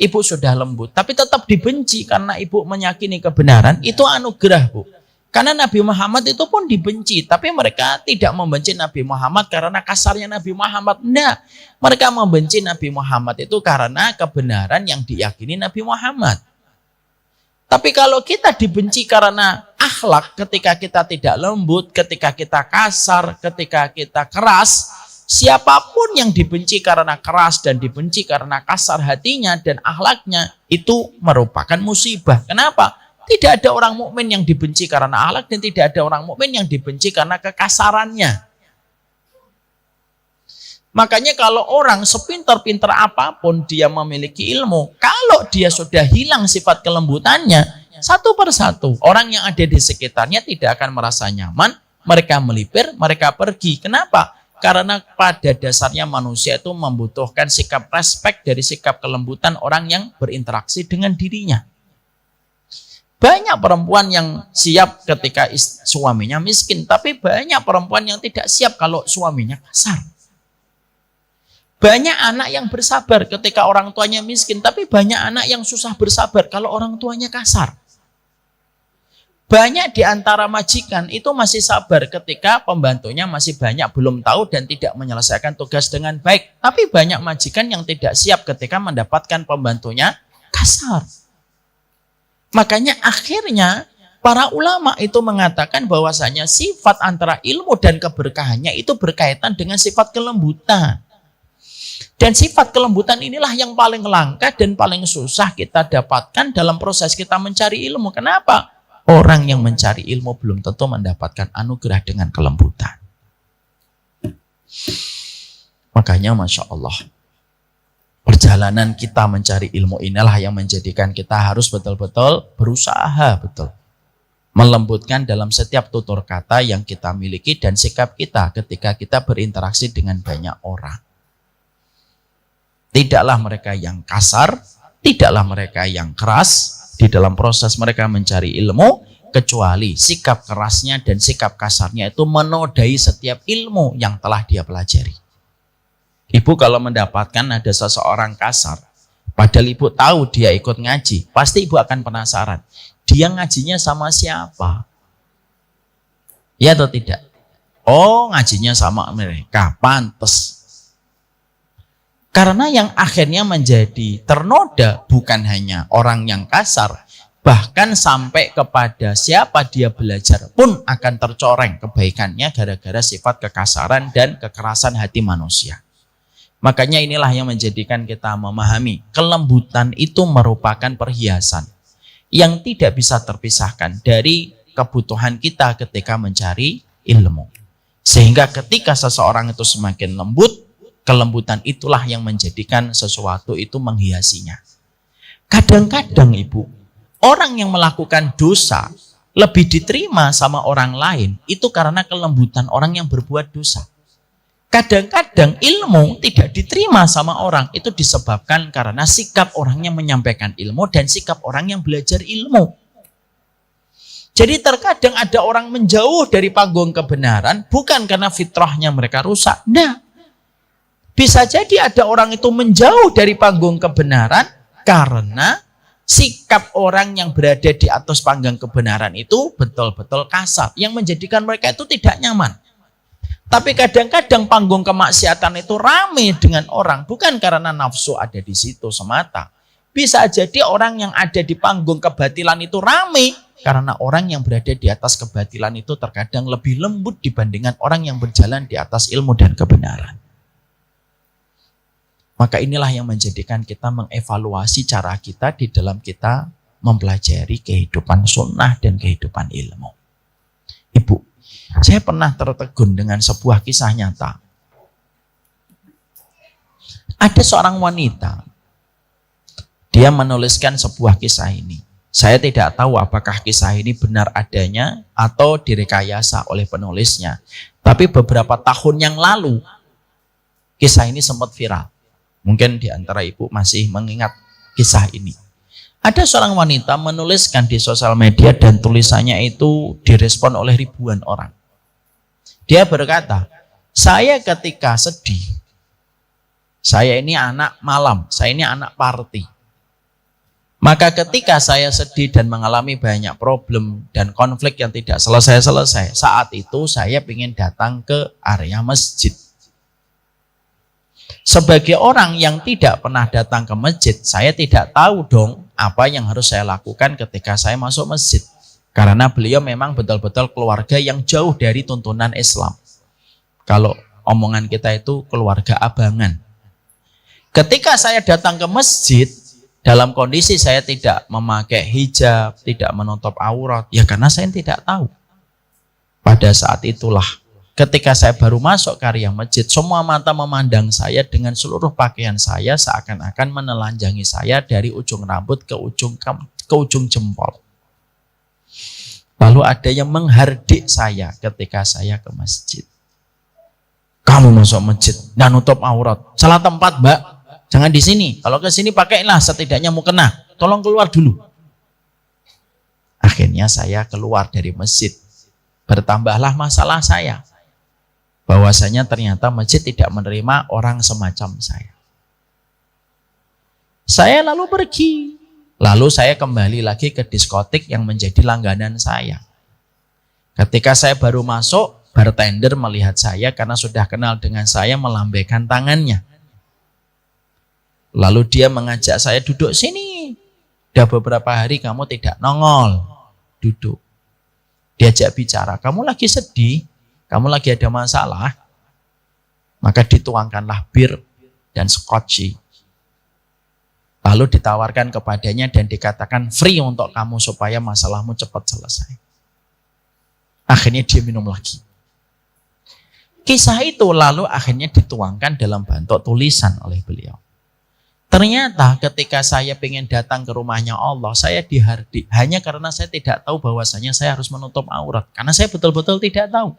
ibu sudah lembut, tapi tetap dibenci karena ibu meyakini kebenaran, itu anugerah, Bu. Karena Nabi Muhammad itu pun dibenci, tapi mereka tidak membenci Nabi Muhammad karena kasarnya Nabi Muhammad. Tidak, mereka membenci Nabi Muhammad itu karena kebenaran yang diyakini Nabi Muhammad. Tapi kalau kita dibenci karena akhlak, ketika kita tidak lembut, ketika kita kasar, ketika kita keras, siapapun yang dibenci karena keras dan dibenci karena kasar hatinya dan akhlaknya, itu merupakan musibah. Kenapa? Tidak ada orang mukmin yang dibenci karena akhlak dan tidak ada orang mukmin yang dibenci karena kekasarannya. Makanya kalau orang sepintar-pintar apapun dia memiliki ilmu, kalau dia sudah hilang sifat kelembutannya, satu persatu orang yang ada di sekitarnya tidak akan merasa nyaman, mereka melipir, mereka pergi. Kenapa? Karena pada dasarnya manusia itu membutuhkan sikap respek dari sikap kelembutan orang yang berinteraksi dengan dirinya. Banyak perempuan yang siap ketika suaminya miskin, tapi banyak perempuan yang tidak siap kalau suaminya kasar. Banyak anak yang bersabar ketika orang tuanya miskin, tapi banyak anak yang susah bersabar kalau orang tuanya kasar. Banyak di antara majikan itu masih sabar ketika pembantunya masih banyak belum tahu dan tidak menyelesaikan tugas dengan baik. Tapi banyak majikan yang tidak siap ketika mendapatkan pembantunya kasar. Makanya akhirnya para ulama itu mengatakan bahwasanya sifat antara ilmu dan keberkahannya itu berkaitan dengan sifat kelembutan. Dan sifat kelembutan inilah yang paling langka dan paling susah kita dapatkan dalam proses kita mencari ilmu. Kenapa? Orang yang mencari ilmu belum tentu mendapatkan anugerah dengan kelembutan. Makanya Masya Allah, perjalanan kita mencari ilmu inilah yang menjadikan kita harus betul-betul berusaha betul. Melembutkan dalam setiap tutur kata yang kita miliki dan sikap kita ketika kita berinteraksi dengan banyak orang. Tidaklah mereka yang kasar, tidaklah mereka yang keras di dalam proses mereka mencari ilmu, kecuali sikap kerasnya dan sikap kasarnya itu menodai setiap ilmu yang telah dia pelajari. Ibu kalau mendapatkan ada seseorang kasar, padahal ibu tahu dia ikut ngaji, pasti ibu akan penasaran. Dia ngajinya sama siapa? Ya atau tidak? Oh, ngajinya sama mereka, pantes. Karena yang akhirnya menjadi ternoda bukan hanya orang yang kasar, bahkan sampai kepada siapa dia belajar pun akan tercoreng kebaikannya gara-gara sifat kekasaran dan kekerasan hati manusia. Makanya inilah yang menjadikan kita memahami kelembutan itu merupakan perhiasan yang tidak bisa terpisahkan dari kebutuhan kita ketika mencari ilmu. Sehingga ketika seseorang itu semakin lembut, kelembutan itulah yang menjadikan sesuatu itu menghiasinya. Kadang-kadang ibu, orang yang melakukan dosa lebih diterima sama orang lain itu karena kelembutan orang yang berbuat dosa. Kadang-kadang ilmu tidak diterima sama orang itu disebabkan karena sikap orang yang menyampaikan ilmu dan sikap orang yang belajar ilmu. Jadi terkadang ada orang menjauh dari panggung kebenaran bukan karena fitrahnya mereka rusak. Nah, bisa jadi ada orang itu menjauh dari panggung kebenaran karena sikap orang yang berada di atas panggung kebenaran itu betul-betul kasar, yang menjadikan mereka itu tidak nyaman. Tapi kadang-kadang panggung kemaksiatan itu ramai dengan orang, bukan karena nafsu ada di situ semata. Bisa jadi orang yang ada di panggung kebatilan itu ramai karena orang yang berada di atas kebatilan itu terkadang lebih lembut dibandingkan orang yang berjalan di atas ilmu dan kebenaran. Maka inilah yang menjadikan kita mengevaluasi cara kita di dalam kita mempelajari kehidupan sunnah dan kehidupan ilmu. Ibu, saya pernah tertegun dengan sebuah kisah nyata. Ada seorang wanita, dia menuliskan sebuah kisah ini. Saya tidak tahu apakah kisah ini benar adanya atau direkayasa oleh penulisnya. Tapi beberapa tahun yang lalu, kisah ini sempat viral. Mungkin di antara ibu masih mengingat kisah ini. Ada seorang wanita menuliskan di sosial media dan tulisannya itu direspon oleh ribuan orang. Dia berkata, saya ketika sedih, saya ini anak malam, saya ini anak party. Maka ketika saya sedih dan mengalami banyak problem dan konflik yang tidak selesai-selesai, saat itu saya ingin datang ke area masjid. Sebagai orang yang tidak pernah datang ke masjid, saya tidak tahu dong apa yang harus saya lakukan ketika saya masuk masjid. Karena beliau memang betul-betul keluarga yang jauh dari tuntunan Islam. Kalau omongan kita itu keluarga abangan. Ketika saya datang ke masjid, dalam kondisi saya tidak memakai hijab, tidak menutup aurat, ya karena saya tidak tahu. Pada saat itulah, ketika saya baru masuk ke area masjid, semua mata memandang saya dengan seluruh pakaian saya seakan-akan menelanjangi saya dari ujung rambut ke ujung jempol. Lalu ada yang menghardik saya ketika saya ke masjid. Kamu masuk masjid dan nutup aurat. Salah tempat, Mbak. Jangan di sini. Kalau ke sini pakailah setidaknya mau kena. Tolong keluar dulu. Akhirnya saya keluar dari masjid. Bertambahlah masalah saya. Bahwasanya ternyata masjid tidak menerima orang semacam saya. Saya lalu pergi. Lalu saya kembali lagi ke diskotik yang menjadi langganan saya. Ketika saya baru masuk, bartender melihat saya karena sudah kenal dengan saya, melambaikan tangannya. Lalu dia mengajak saya duduk sini. Udah beberapa hari kamu tidak nongol. Duduk. Diajak bicara. Kamu lagi sedih? Kamu lagi ada masalah? Maka dituangkanlah bir dan scotchy. Lalu ditawarkan kepadanya dan dikatakan free untuk kamu supaya masalahmu cepat selesai. Akhirnya dia minum lagi. Kisah itu lalu akhirnya dituangkan dalam bentuk tulisan oleh beliau. Ternyata ketika saya ingin datang ke rumahnya Allah, saya dihardik hanya karena saya tidak tahu bahwasanya saya harus menutup aurat. Karena saya betul-betul tidak tahu.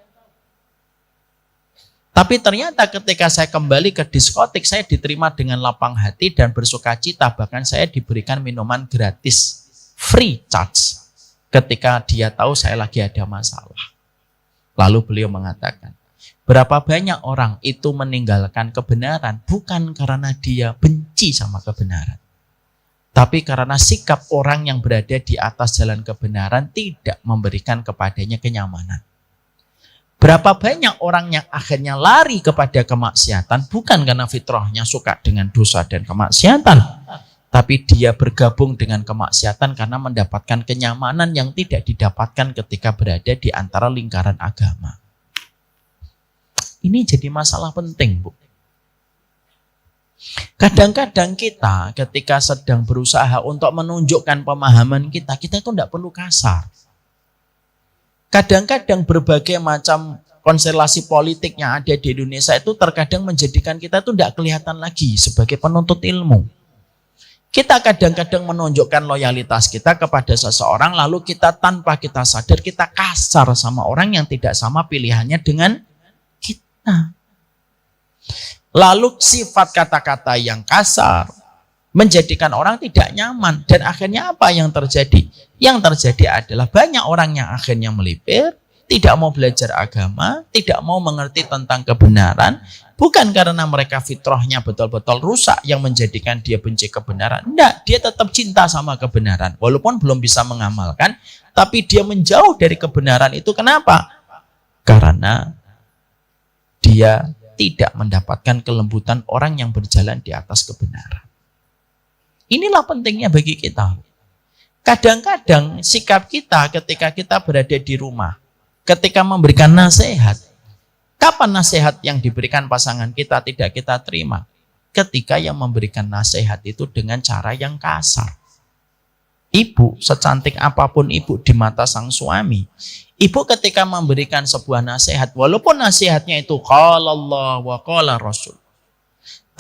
Tapi ternyata ketika saya kembali ke diskotik, saya diterima dengan lapang hati dan bersuka cita. Bahkan saya diberikan minuman gratis, free charge. Ketika dia tahu saya lagi ada masalah. Lalu beliau mengatakan, berapa banyak orang itu meninggalkan kebenaran bukan karena dia benci sama kebenaran. Tapi karena sikap orang yang berada di atas jalan kebenaran tidak memberikan kepadanya kenyamanan. Berapa banyak orang yang akhirnya lari kepada kemaksiatan bukan karena fitrahnya suka dengan dosa dan kemaksiatan. Tapi dia bergabung dengan kemaksiatan karena mendapatkan kenyamanan yang tidak didapatkan ketika berada di antara lingkaran agama. Ini jadi masalah penting, Bu. Kadang-kadang kita ketika sedang berusaha untuk menunjukkan pemahaman kita itu tidak perlu kasar. Kadang-kadang berbagai macam konstelasi politik yang ada di Indonesia itu terkadang menjadikan kita itu tidak kelihatan lagi sebagai penuntut ilmu. Kita kadang-kadang menunjukkan loyalitas kita kepada seseorang, lalu kita tanpa kita sadar kita kasar sama orang yang tidak sama pilihannya dengan kita. Lalu sifat kata-kata yang kasar menjadikan orang tidak nyaman. Dan akhirnya apa yang terjadi? Yang terjadi adalah banyak orang yang akhirnya melipir, tidak mau belajar agama, tidak mau mengerti tentang kebenaran. Bukan karena mereka fitrahnya betul-betul rusak yang menjadikan dia benci kebenaran. Tidak, dia tetap cinta sama kebenaran. Walaupun belum bisa mengamalkan, tapi dia menjauh dari kebenaran itu. Kenapa? Karena dia tidak mendapatkan kelembutan orang yang berjalan di atas kebenaran. Inilah pentingnya bagi kita. Kadang-kadang sikap kita ketika kita berada di rumah, ketika memberikan nasihat, kapan nasihat yang diberikan pasangan kita tidak kita terima? Ketika yang memberikan nasihat itu dengan cara yang kasar. Ibu, secantik apapun ibu di mata sang suami, ibu ketika memberikan sebuah nasihat, walaupun nasihatnya itu qala Allah wa qala Rasul,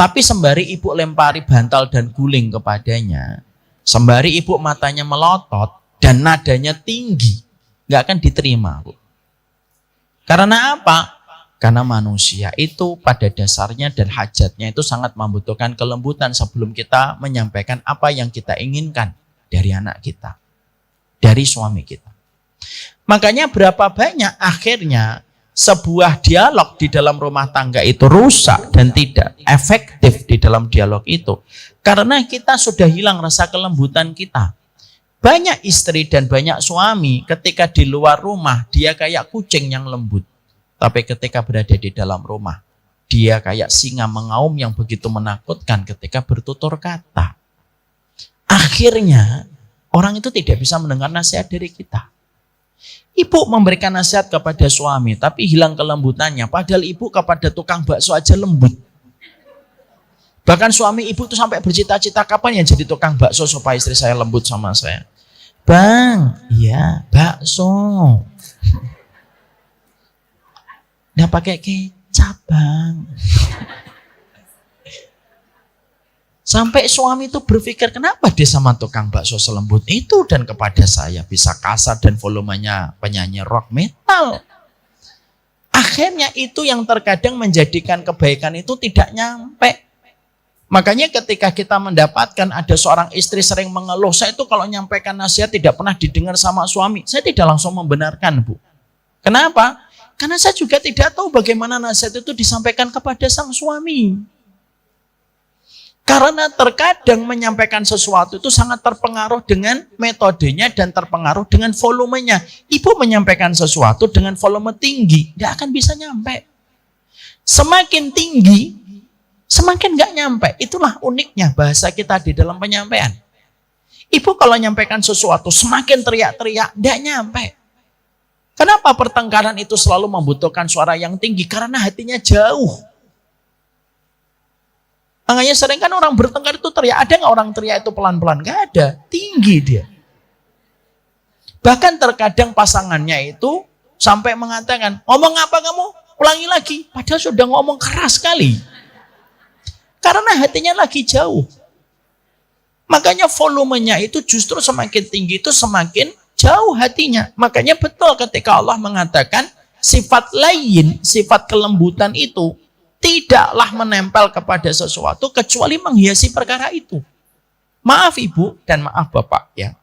tapi sembari ibu lempari bantal dan guling kepadanya, sembari ibu matanya melotot dan nadanya tinggi, nggak akan diterima, Bu. Karena apa? Karena manusia itu pada dasarnya dan hajatnya itu sangat membutuhkan kelembutan sebelum kita menyampaikan apa yang kita inginkan dari anak kita, dari suami kita. Makanya berapa banyak akhirnya sebuah dialog di dalam rumah tangga itu rusak dan tidak efektif di dalam dialog itu. Karena kita sudah hilang rasa kelembutan kita. Banyak istri dan banyak suami ketika di luar rumah dia kayak kucing yang lembut. Tapi ketika berada di dalam rumah, dia kayak singa mengaum yang begitu menakutkan ketika bertutur kata. Akhirnya orang itu tidak bisa mendengar nasihat dari kita. Ibu memberikan nasihat kepada suami, tapi hilang kelembutannya. Padahal ibu kepada tukang bakso aja lembut. Bahkan suami ibu itu sampai bercita-cita kapan ya jadi tukang bakso supaya istri saya lembut sama saya. Bang, iya bakso. Nggak pakai kecap, Bang. Sampai suami itu berpikir, kenapa dia sama tukang bakso selembut itu dan kepada saya bisa kasar dan volumenya penyanyi rock metal. Akhirnya itu yang terkadang menjadikan kebaikan itu tidak nyampe. Makanya ketika kita mendapatkan ada seorang istri sering mengeluh, saya itu kalau nyampaikan nasihat tidak pernah didengar sama suami, saya tidak langsung membenarkan, Bu. Kenapa? Karena saya juga tidak tahu bagaimana nasihat itu disampaikan kepada sang suami. Karena terkadang menyampaikan sesuatu itu sangat terpengaruh dengan metodenya dan terpengaruh dengan volumenya. Ibu menyampaikan sesuatu dengan volume tinggi, tidak akan bisa nyampe. Semakin tinggi, semakin nggak nyampe. Itulah uniknya bahasa kita di dalam penyampaian. Ibu kalau nyampaikan sesuatu semakin teriak-teriak, nggak nyampe. Kenapa pertengkaran itu selalu membutuhkan suara yang tinggi? Karena hatinya jauh. Makanya sering kan orang bertengkar itu teriak. Ada nggak orang teriak itu pelan-pelan? Nggak ada. Tinggi dia. Bahkan terkadang pasangannya itu sampai mengatakan, ngomong apa kamu? Ulangi lagi. Padahal sudah ngomong keras sekali. Karena hatinya lagi jauh. Makanya volumenya itu justru semakin tinggi itu semakin jauh hatinya. Makanya betul ketika Allah mengatakan sifat lain, sifat kelembutan itu tidaklah menempel kepada sesuatu kecuali menghiasi perkara itu. Maaf Ibu dan maaf Bapak ya.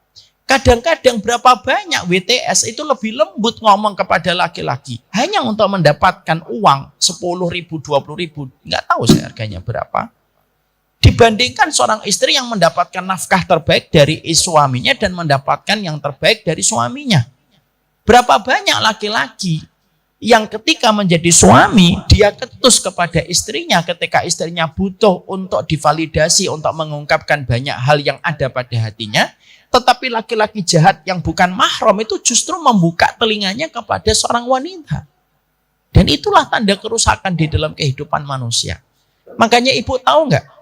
Kadang-kadang berapa banyak WTS itu lebih lembut ngomong kepada laki-laki. Hanya untuk mendapatkan uang 10.000, 20.000. Nggak tahu saya harganya berapa. Dibandingkan seorang istri yang mendapatkan nafkah terbaik dari suaminya dan mendapatkan yang terbaik dari suaminya. Berapa banyak laki-laki yang ketika menjadi suami, dia ketus kepada istrinya ketika istrinya butuh untuk divalidasi, untuk mengungkapkan banyak hal yang ada pada hatinya. Tetapi laki-laki jahat yang bukan mahram itu justru membuka telinganya kepada seorang wanita. Dan itulah tanda kerusakan di dalam kehidupan manusia. Makanya Ibu tahu nggak?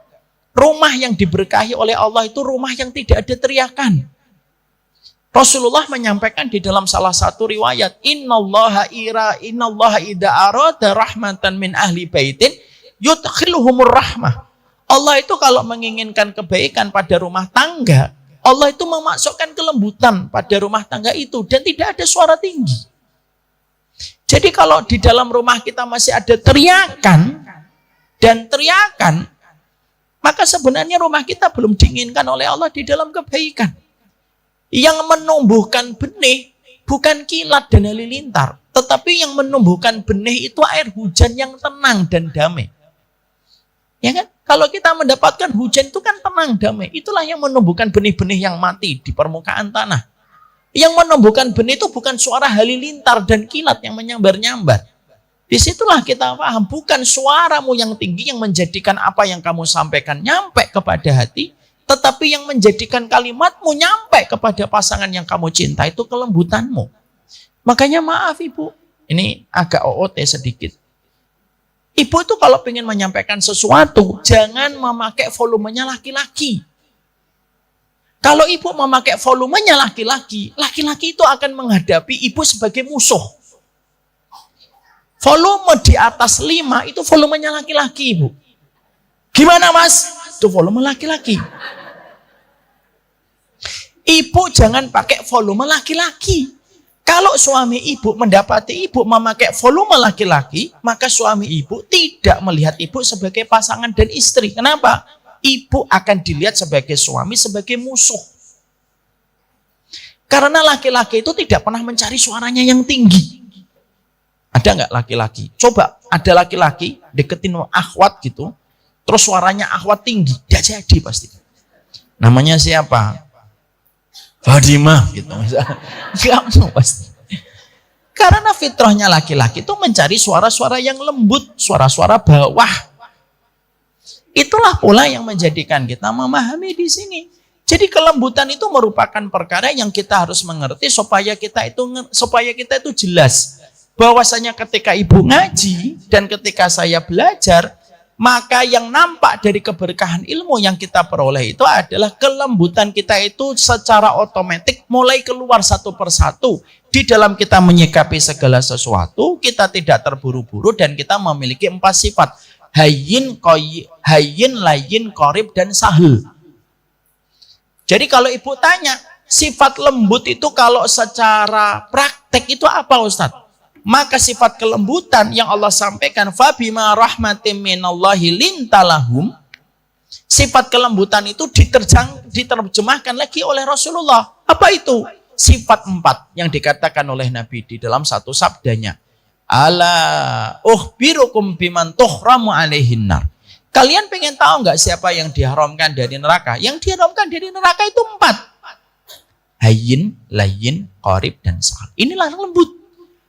Rumah yang diberkahi oleh Allah itu rumah yang tidak ada teriakan. Rasulullah menyampaikan di dalam salah satu riwayat, Innallaha idza arada rahmatan min ahli baitin yudkhiluhumur rahmah. Allah itu kalau menginginkan kebaikan pada rumah tangga, Allah itu memasukkan kelembutan pada rumah tangga itu dan tidak ada suara tinggi. Jadi kalau di dalam rumah kita masih ada teriakan dan teriakan, maka sebenarnya rumah kita belum diinginkan oleh Allah di dalam kebaikan. Yang menumbuhkan benih bukan kilat dan halilintar, tetapi yang menumbuhkan benih itu air hujan yang tenang dan damai. Ya kan? Kalau kita mendapatkan hujan itu kan tenang, damai. Itulah yang menumbuhkan benih-benih yang mati di permukaan tanah. Yang menumbuhkan benih itu bukan suara halilintar dan kilat yang menyambar-nyambar. Disitulah kita paham, bukan suaramu yang tinggi yang menjadikan apa yang kamu sampaikan nyampe kepada hati, tetapi yang menjadikan kalimatmu nyampe kepada pasangan yang kamu cinta itu kelembutanmu. Makanya maaf Ibu, ini agak OOT sedikit. Ibu itu kalau ingin menyampaikan sesuatu, jangan memakai volumenya laki-laki. Kalau ibu memakai volumenya laki-laki, laki-laki itu akan menghadapi ibu sebagai musuh. Volume di atas 5 itu volumenya laki-laki, Ibu. Gimana Mas? Itu volume laki-laki. Ibu jangan pakai volume laki-laki. Kalau suami ibu mendapati ibu memakai volume laki-laki, maka suami ibu tidak melihat ibu sebagai pasangan dan istri. Kenapa? Ibu akan dilihat sebagai suami, sebagai musuh. Karena laki-laki itu tidak pernah mencari suaranya yang tinggi. Ada nggak laki-laki? Coba ada laki-laki deketin akhwat gitu, terus suaranya akhwat tinggi, dia jadi pasti. Namanya siapa? Fadimah gitu. Nggak mau pasti. Karena fitrahnya laki-laki itu mencari suara-suara yang lembut, suara-suara bawah. Itulah pula yang menjadikan kita memahami di sini. Jadi kelembutan itu merupakan perkara yang kita harus mengerti supaya kita itu jelas bahwasanya ketika ibu ngaji dan ketika saya belajar, maka yang nampak dari keberkahan ilmu yang kita peroleh itu adalah kelembutan kita itu secara otomatis mulai keluar satu persatu. Di dalam kita menyikapi segala sesuatu, kita tidak terburu-buru dan kita memiliki 4 sifat. Hayyin, layin, qorib, dan sahel. Jadi kalau ibu tanya, sifat lembut itu kalau secara praktek itu apa Ustadz? Maka sifat kelembutan yang Allah sampaikan, fabima rahmatim minallahi lintalahum, Sifat kelembutan itu diterjemahkan lagi oleh Rasulullah. Apa itu? Sifat 4 yang dikatakan oleh Nabi di dalam satu sabdanya. Ala ukhbirukum biman tuhramu alaihin nar. Kalian pengen tahu nggak siapa yang diharamkan dari neraka? Yang diharamkan dari neraka itu 4. Hayyin, layyin, qarib, dan sahal. Inilah lembut.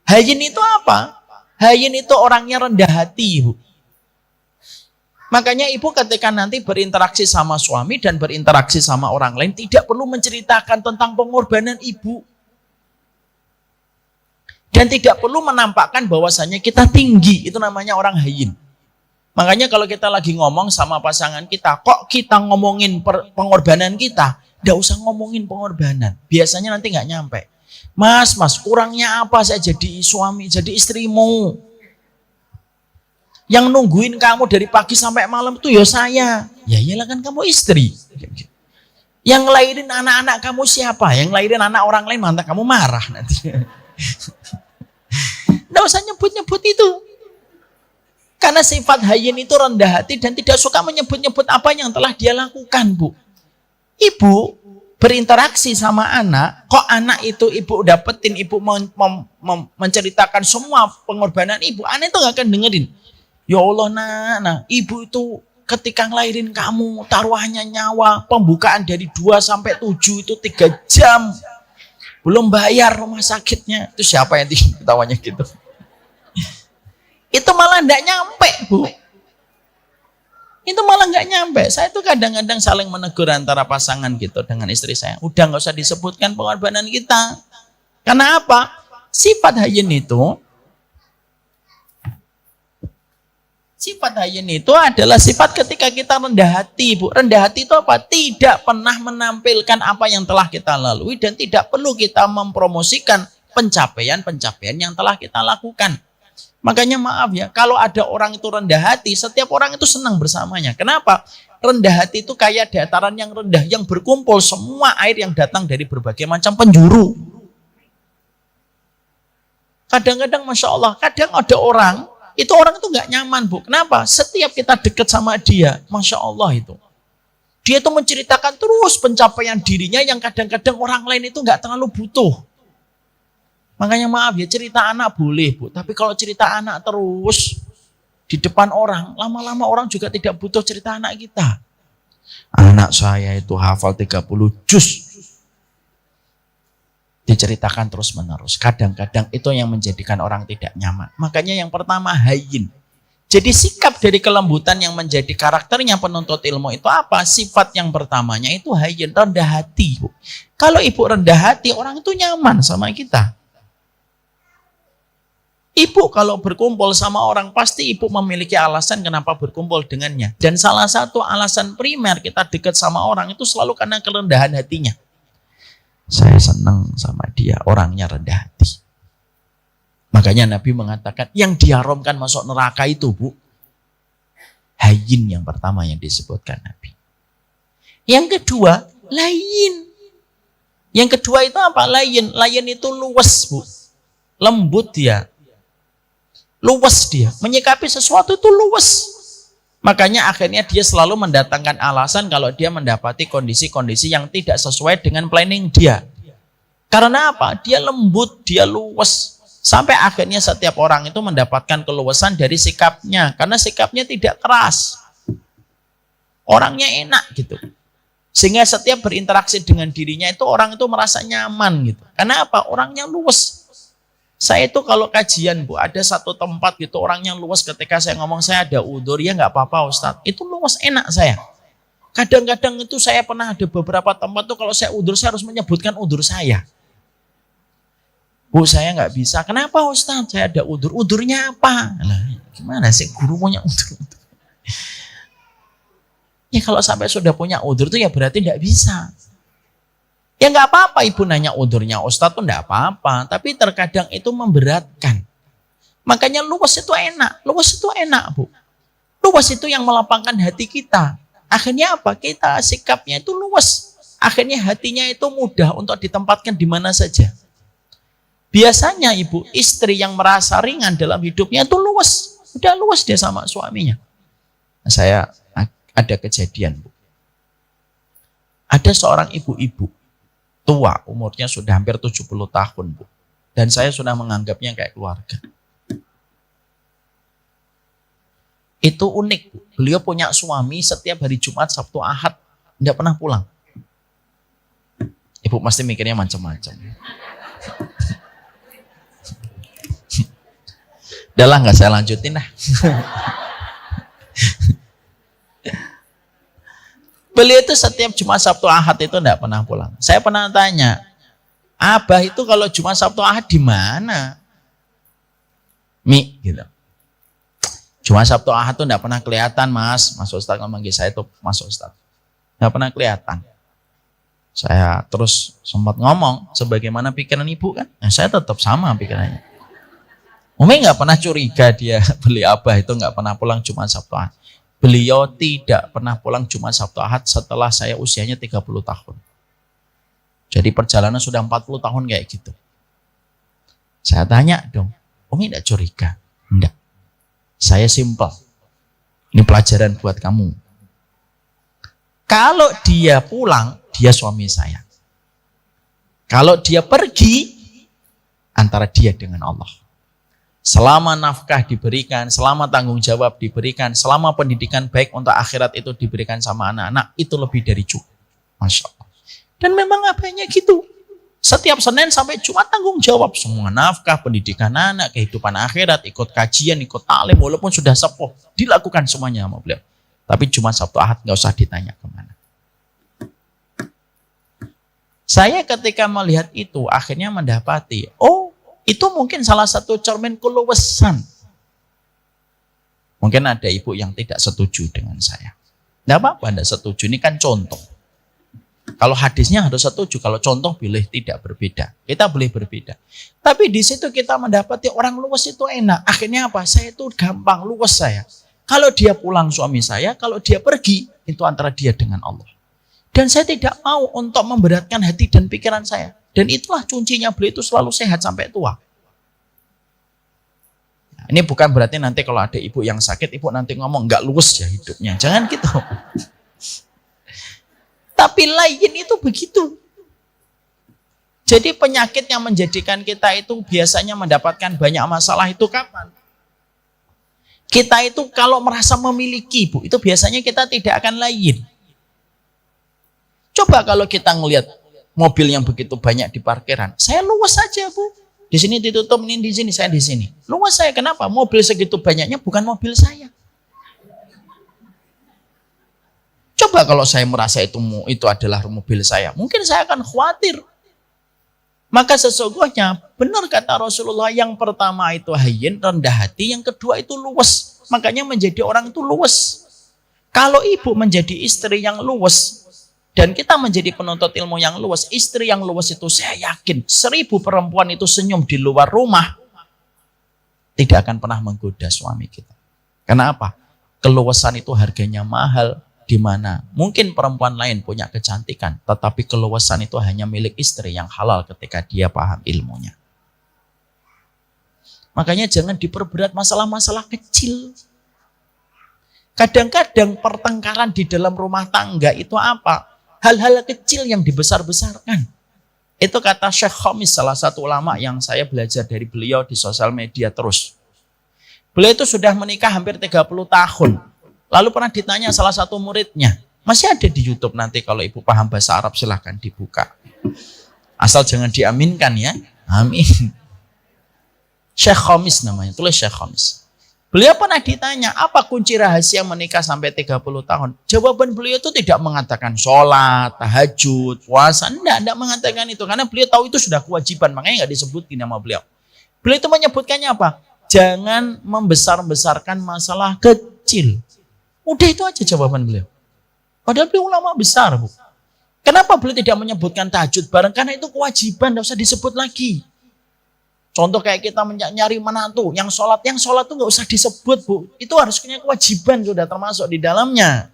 Hayyin itu apa? Hayyin itu orangnya rendah hati, Ibu. Makanya ibu ketika nanti berinteraksi sama suami dan berinteraksi sama orang lain tidak perlu menceritakan tentang pengorbanan ibu. Dan tidak perlu menampakkan bahwasanya kita tinggi, itu namanya orang hayyin. Makanya kalau kita lagi ngomong sama pasangan kita, kok kita ngomongin pengorbanan kita, nggak usah ngomongin pengorbanan. Biasanya nanti nggak nyampe. Mas, kurangnya apa saya jadi suami, jadi istrimu? Yang nungguin kamu dari pagi sampai malam itu ya saya. Ya iyalah kan kamu istri. Yang ngelahirin anak-anak kamu siapa? Yang ngelahirin anak orang lain mantan kamu marah nanti. Nggak usah nyebut-nyebut itu. Karena sifat hayyin itu rendah hati dan tidak suka menyebut-nyebut apa yang telah dia lakukan, Bu. Ibu berinteraksi sama anak, kok anak itu ibu dapetin, ibu menceritakan semua pengorbanan ibu, anak itu nggak akan dengerin. Ya Allah, nah, ibu itu ketika ngelahirin kamu, taruhannya nyawa, pembukaan dari 2 sampai 7 itu 3 jam. Belum bayar rumah sakitnya. Itu siapa yang ketawanya gitu? Itu malah enggak nyampe, Bu. Itu malah enggak nyampe. Saya tuh kadang-kadang saling menegur antara pasangan gitu dengan istri saya. Udah nggak usah disebutkan pengorbanan kita. Karena apa? Sifat hayyin itu adalah sifat ketika kita rendah hati, Bu. Rendah hati itu apa? Tidak pernah menampilkan apa yang telah kita lalui dan tidak perlu kita mempromosikan pencapaian-pencapaian yang telah kita lakukan. Makanya maaf ya, kalau ada orang itu rendah hati, setiap orang itu senang bersamanya. Kenapa? Rendah hati itu kayak dataran yang rendah, yang berkumpul semua air yang datang dari berbagai macam penjuru. Kadang-kadang Masya Allah, kadang ada orang itu nggak nyaman, Bu. Kenapa? Setiap kita dekat sama dia, Masya Allah itu. Dia tuh menceritakan terus pencapaian dirinya yang kadang-kadang orang lain itu nggak terlalu butuh. Makanya maaf ya, cerita anak boleh, Bu. Tapi kalau cerita anak terus di depan orang, lama-lama orang juga tidak butuh cerita anak kita. Anak saya itu hafal 30 juz. Diceritakan terus-menerus. Kadang-kadang itu yang menjadikan orang tidak nyaman. Makanya yang pertama hayyin. Jadi sikap dari kelembutan yang menjadi karakternya penuntut ilmu itu apa? Sifat yang pertamanya itu hayyin, rendah hati. Bu. Kalau ibu rendah hati, orang itu nyaman sama kita. Ibu kalau berkumpul sama orang, pasti ibu memiliki alasan kenapa berkumpul dengannya. Dan salah satu alasan primer kita dekat sama orang itu selalu karena kerendahan hatinya. Saya senang sama dia, orangnya rendah hati. Makanya Nabi mengatakan, yang diharamkan masuk neraka itu, Bu, hayyin yang pertama yang disebutkan Nabi. Yang kedua, layyin. Yang kedua itu apa? Layyin. Layyin itu luwes, Bu. Lembut dia. Luwes dia. Menyikapi sesuatu itu luwes. Makanya akhirnya dia selalu mendatangkan alasan kalau dia mendapati kondisi-kondisi yang tidak sesuai dengan planning dia. Karena apa? Dia lembut, dia luwes. Sampai akhirnya setiap orang itu mendapatkan keluasan dari sikapnya. Karena sikapnya tidak keras. Orangnya enak gitu. Sehingga setiap berinteraksi dengan dirinya itu orang itu merasa nyaman gitu. Karena apa? Orangnya luwes. Saya itu kalau kajian, Bu, ada satu tempat gitu orangnya luwes ketika saya ngomong saya ada udzur, ya nggak apa-apa Ustadz. Itu luwes enak saya. Kadang-kadang itu saya pernah ada beberapa tempat tuh kalau saya udzur saya harus menyebutkan udzur saya. Bu, saya nggak bisa. Kenapa Ustadz? Saya ada udzur. Udzurnya apa? Nah, gimana sih guru punya udzur? Ya kalau sampai sudah punya udzur tuh ya berarti nggak bisa. Ya nggak apa-apa ibu nanya udzurnya Ustadz tuh nggak apa-apa. Tapi terkadang itu memberatkan. Makanya luwes itu enak. Luwes itu enak, Bu. Luwes itu yang melapangkan hati kita. Akhirnya apa? Kita sikapnya itu luwes. Akhirnya hatinya itu mudah untuk ditempatkan di mana saja. Biasanya ibu, istri yang merasa ringan dalam hidupnya itu luwes. Udah luwes dia sama suaminya. Saya Ada kejadian, Bu. Ada seorang ibu-ibu tua, umurnya sudah hampir 70 tahun, Bu. Dan saya sudah menganggapnya kayak keluarga. Itu unik, Bu. Beliau punya suami setiap hari Jumat, Sabtu, Ahad, tidak pernah pulang. Ibu pasti mikirnya macam-macam. Udahlah, nggak saya lanjutin lah. Beliau itu setiap Jumat, Sabtu, Ahad itu tidak pernah pulang. Saya pernah tanya, Abah itu kalau Jumat, Sabtu, Ahad di mana? Mi, gitu. Jumat, Sabtu, Ahad itu tidak pernah kelihatan, Mas. Mas Ustadz memanggil saya itu Mas Ustadz. Tidak pernah kelihatan. Saya terus sempat ngomong, sebagaimana pikiran ibu kan. Nah, saya tetap sama pikirannya. Umi nggak pernah curiga dia beli Abah itu nggak pernah pulang Jumat, Sabtu, Ahad. Beliau tidak pernah pulang Jumat, Sabtu, Ahad setelah saya usianya 30 tahun. Jadi perjalanan sudah 40 tahun kayak gitu. Saya tanya dong, Umi tidak curiga? Enggak. Saya simpel. Ini pelajaran buat kamu. Kalau dia pulang, dia suami saya. Kalau dia pergi, antara dia dengan Allah. Selama nafkah diberikan, selama tanggung jawab diberikan, selama pendidikan baik untuk akhirat itu diberikan sama anak-anak, itu lebih dari cukup. Masya Allah. Dan memang abahnya gitu. Setiap Senin sampai Jumat tanggung jawab. Semua nafkah, pendidikan anak, kehidupan akhirat, ikut kajian, ikut taklim, walaupun sudah sepuh. Dilakukan semuanya sama beliau. Tapi Jumat, Sabtu, Ahad nggak usah ditanya kemana. Saya ketika melihat itu, akhirnya mendapati, oh, itu mungkin salah satu cermin keluasan. Mungkin ada ibu yang tidak setuju dengan saya. Tidak apa-apa, tidak setuju. Ini kan contoh. Kalau hadisnya harus setuju, kalau contoh boleh tidak berbeda. Kita boleh berbeda. Tapi di situ kita mendapati orang luwes itu enak. Akhirnya apa? Saya itu gampang, luwes saya. Kalau dia pulang suami saya, kalau dia pergi, itu antara dia dengan Allah. Dan saya tidak mau untuk memberatkan hati dan pikiran saya. Dan itulah kuncinya beliau itu selalu sehat sampai tua. Nah, ini bukan berarti nanti kalau ada ibu yang sakit, ibu nanti ngomong nggak luwes ya hidupnya. Jangan gitu. Tapi lain itu begitu. Jadi penyakit yang menjadikan kita itu biasanya mendapatkan banyak masalah itu kapan? Kita itu kalau merasa memiliki, Bu, itu biasanya kita tidak akan lain. Coba kalau kita ngelihat mobil yang begitu banyak di parkiran, saya luwes saja, Bu. Di sini ditutup, ini di sini, saya di sini. Luwes saya, kenapa? Mobil segitu banyaknya bukan mobil saya. Coba kalau saya merasa itu adalah mobil saya, mungkin saya akan khawatir. Maka sesungguhnya benar kata Rasulullah, yang pertama itu hayyin, rendah hati, yang kedua itu luwes. Makanya menjadi orang itu luwes. Kalau ibu menjadi istri yang luwes, dan kita menjadi penuntut ilmu yang luwes, istri yang luwes itu saya yakin 1000 perempuan itu senyum di luar rumah tidak akan pernah menggoda suami kita. Kenapa? Keluwesan itu harganya mahal, di mana mungkin perempuan lain punya kecantikan, tetapi keluwesan itu hanya milik istri yang halal ketika dia paham ilmunya. Makanya jangan diperberat masalah-masalah kecil. Kadang-kadang pertengkaran di dalam rumah tangga itu apa? Hal-hal kecil yang dibesar-besarkan. Itu kata Syekh Khamis, salah satu ulama yang saya belajar dari beliau di sosial media terus. Beliau itu sudah menikah hampir 30 tahun. Lalu pernah ditanya salah satu muridnya. Masih ada di YouTube nanti kalau ibu paham bahasa Arab silahkan dibuka. Asal jangan diaminkan ya. Amin. Syekh Khamis namanya, tulis Syekh Khamis. Beliau pernah ditanya, apa kunci rahasia menikah sampai 30 tahun? Jawaban beliau itu tidak mengatakan sholat, tahajud, puasa. Tidak mengatakan itu. Karena beliau tahu itu sudah kewajiban. Makanya nggak disebutkan nama beliau. Beliau itu menyebutkannya apa? Jangan membesar-besarkan masalah kecil. Udah itu aja jawaban beliau. Padahal beliau ulama besar, Bu. Kenapa beliau tidak menyebutkan tahajud bareng? Karena itu kewajiban, tidak usah disebut lagi. Contoh kayak kita nyari menantu, yang sholat itu nggak usah disebut, Bu. Itu harus punya kewajiban, sudah termasuk di dalamnya.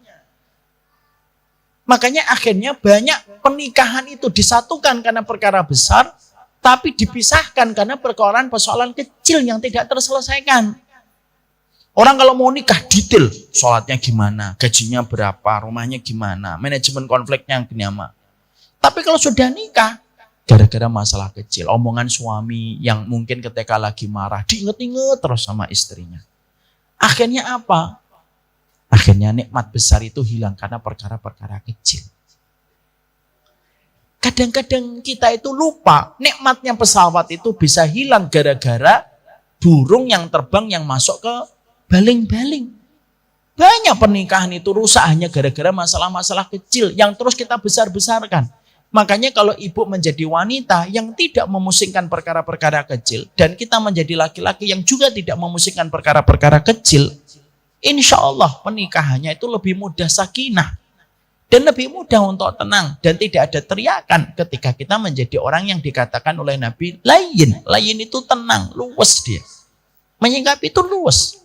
Makanya akhirnya banyak pernikahan itu disatukan karena perkara besar, tapi dipisahkan karena persoalan kecil yang tidak terselesaikan. Orang kalau mau nikah detail, sholatnya gimana, gajinya berapa, rumahnya gimana, manajemen konfliknya gimana. Tapi kalau sudah nikah, gara-gara masalah kecil, omongan suami yang mungkin ketika lagi marah, diinget-inget terus sama istrinya. Akhirnya apa? Akhirnya nikmat besar itu hilang karena perkara-perkara kecil. Kadang-kadang kita itu lupa, nikmatnya pesawat itu bisa hilang gara-gara burung yang terbang yang masuk ke baling-baling. Banyak pernikahan itu rusak hanya gara-gara masalah-masalah kecil yang terus kita besar-besarkan. Makanya kalau ibu menjadi wanita yang tidak memusingkan perkara-perkara kecil dan kita menjadi laki-laki yang juga tidak memusingkan perkara-perkara kecil, insya Allah pernikahannya itu lebih mudah sakinah dan lebih mudah untuk tenang dan tidak ada teriakan ketika kita menjadi orang yang dikatakan oleh Nabi layyin. Layyin itu tenang, luwes dia. Menyingkapi itu luwes.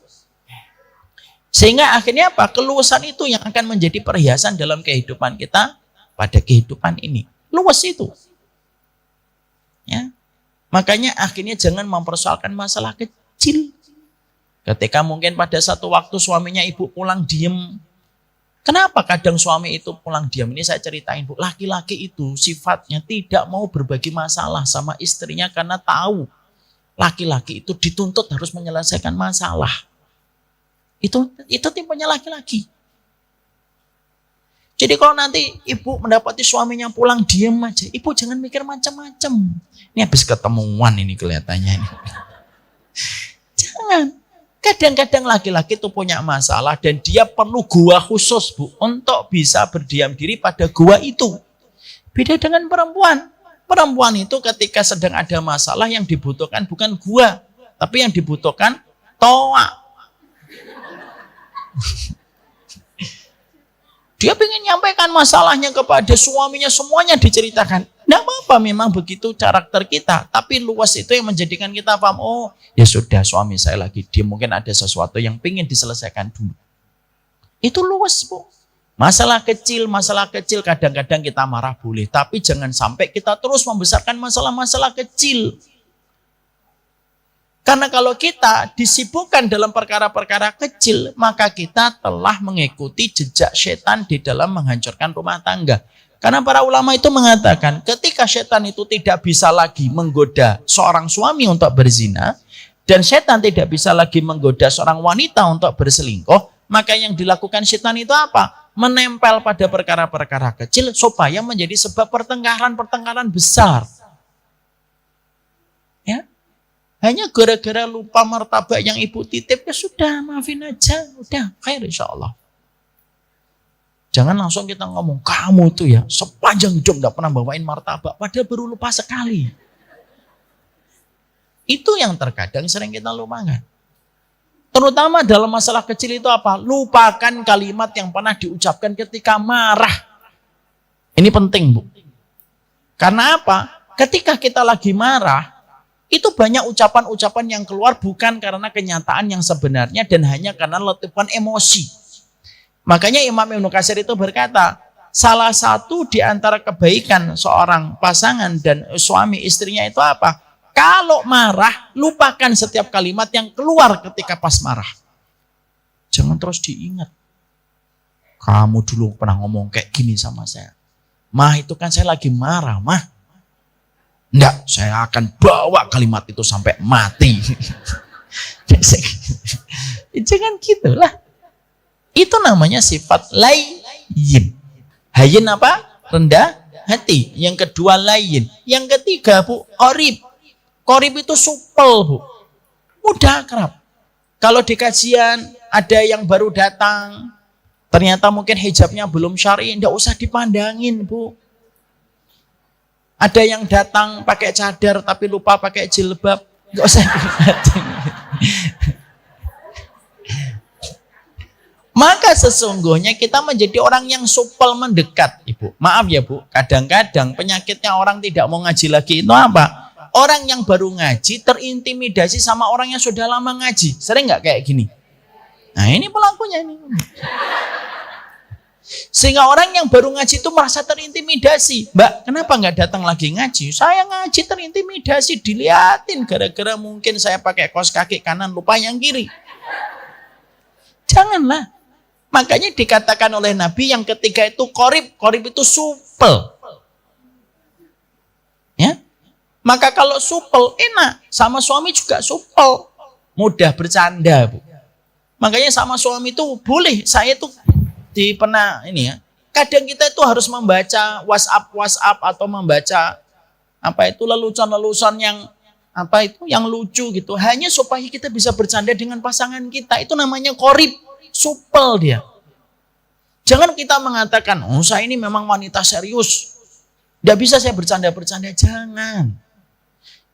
Sehingga akhirnya apa? Keluasan itu yang akan menjadi perhiasan dalam kehidupan kita pada kehidupan ini. Luwes itu. Ya. Makanya akhirnya jangan mempersoalkan masalah kecil. Ketika mungkin pada satu waktu suaminya ibu pulang diem. Kenapa kadang suami itu pulang diam? Ini saya ceritain, Bu. Laki-laki itu sifatnya tidak mau berbagi masalah sama istrinya karena tahu laki-laki itu dituntut harus menyelesaikan masalah. Itu tipenya laki-laki. Jadi kalau nanti ibu mendapati suaminya pulang diam aja, ibu jangan mikir macam-macam. Ini habis ketemuan ini kelihatannya ini. Jangan. Kadang-kadang laki-laki itu punya masalah dan dia perlu gua khusus, Bu, untuk bisa berdiam diri pada gua itu. Beda dengan perempuan. Perempuan itu ketika sedang ada masalah yang dibutuhkan bukan gua, tapi yang dibutuhkan toa. Dia ingin nyampaikan masalahnya kepada suaminya, semuanya diceritakan. Tidak apa-apa, memang begitu karakter kita. Tapi luas itu yang menjadikan kita paham, oh ya sudah suami saya lagi diam, mungkin ada sesuatu yang ingin diselesaikan dulu. Itu luas, Bu. Masalah kecil kadang-kadang kita marah boleh. Tapi jangan sampai kita terus membesarkan masalah-masalah kecil. Karena kalau kita disibukkan dalam perkara-perkara kecil, maka kita telah mengikuti jejak setan di dalam menghancurkan rumah tangga. Karena para ulama itu mengatakan, ketika setan itu tidak bisa lagi menggoda seorang suami untuk berzina, dan setan tidak bisa lagi menggoda seorang wanita untuk berselingkuh, maka yang dilakukan setan itu apa? Menempel pada perkara-perkara kecil supaya menjadi sebab pertengkaran-pertengkaran besar. Ya. Hanya gara-gara lupa martabak yang ibu titip, ya sudah, maafin aja. Udah, khair insya Allah. Jangan langsung kita ngomong, kamu tuh ya sepanjang hidup gak pernah bawain martabak, padahal baru lupa sekali. Itu yang terkadang sering kita lupakan. Terutama dalam masalah kecil itu apa? Lupakan kalimat yang pernah diucapkan ketika marah. Ini penting, Bu. Karena apa? Ketika kita lagi marah, itu banyak ucapan-ucapan yang keluar bukan karena kenyataan yang sebenarnya dan hanya karena letupan emosi. Makanya Imam Ibnu Katsir itu berkata, salah satu di antara kebaikan seorang pasangan dan suami istrinya itu apa? Kalau marah, lupakan setiap kalimat yang keluar ketika pas marah. Jangan terus diingat. Kamu dulu pernah ngomong kayak gini sama saya. Mah, itu kan saya lagi marah, Mah. Enggak, saya akan bawa kalimat itu sampai mati. Jangan gitulah. Itu namanya sifat layyin. Hayyin apa? Rendah hati. Yang kedua layyin. Yang ketiga, Bu, qorib. Qorib itu supel, Bu. Mudah akrab. Kalau di kajian ada yang baru datang, ternyata mungkin hijabnya belum syar'i, enggak usah dipandangin, Bu. Ada yang datang pakai cadar tapi lupa pakai jilbab, nggak usah dipandang. Maka sesungguhnya kita menjadi orang yang supel mendekat, Ibu. Maaf ya, Bu, kadang-kadang penyakitnya orang tidak mau ngaji lagi itu apa? Orang yang baru ngaji terintimidasi sama orang yang sudah lama ngaji. Sering nggak kayak gini? Nah, ini pelakunya ini. Sehingga orang yang baru ngaji itu merasa terintimidasi. Mbak, kenapa nggak datang lagi ngaji? Saya ngaji terintimidasi, diliatin gara-gara mungkin saya pakai kaos kaki kanan lupa yang kiri. Janganlah. Makanya dikatakan oleh Nabi yang ketiga itu qorib. Qorib itu supel. Ya. Maka kalau supel enak. Sama suami juga supel. Mudah bercanda, Bu. Makanya sama suami itu boleh. Saya tuh pernah ini ya. Kadang kita itu harus membaca WhatsApp atau membaca lelucon-lelucon yang yang lucu gitu. Hanya supaya kita bisa bercanda dengan pasangan kita. Itu namanya qorib, supel dia. Jangan kita mengatakan, oh saya ini memang wanita serius. Tidak bisa saya bercanda-bercanda.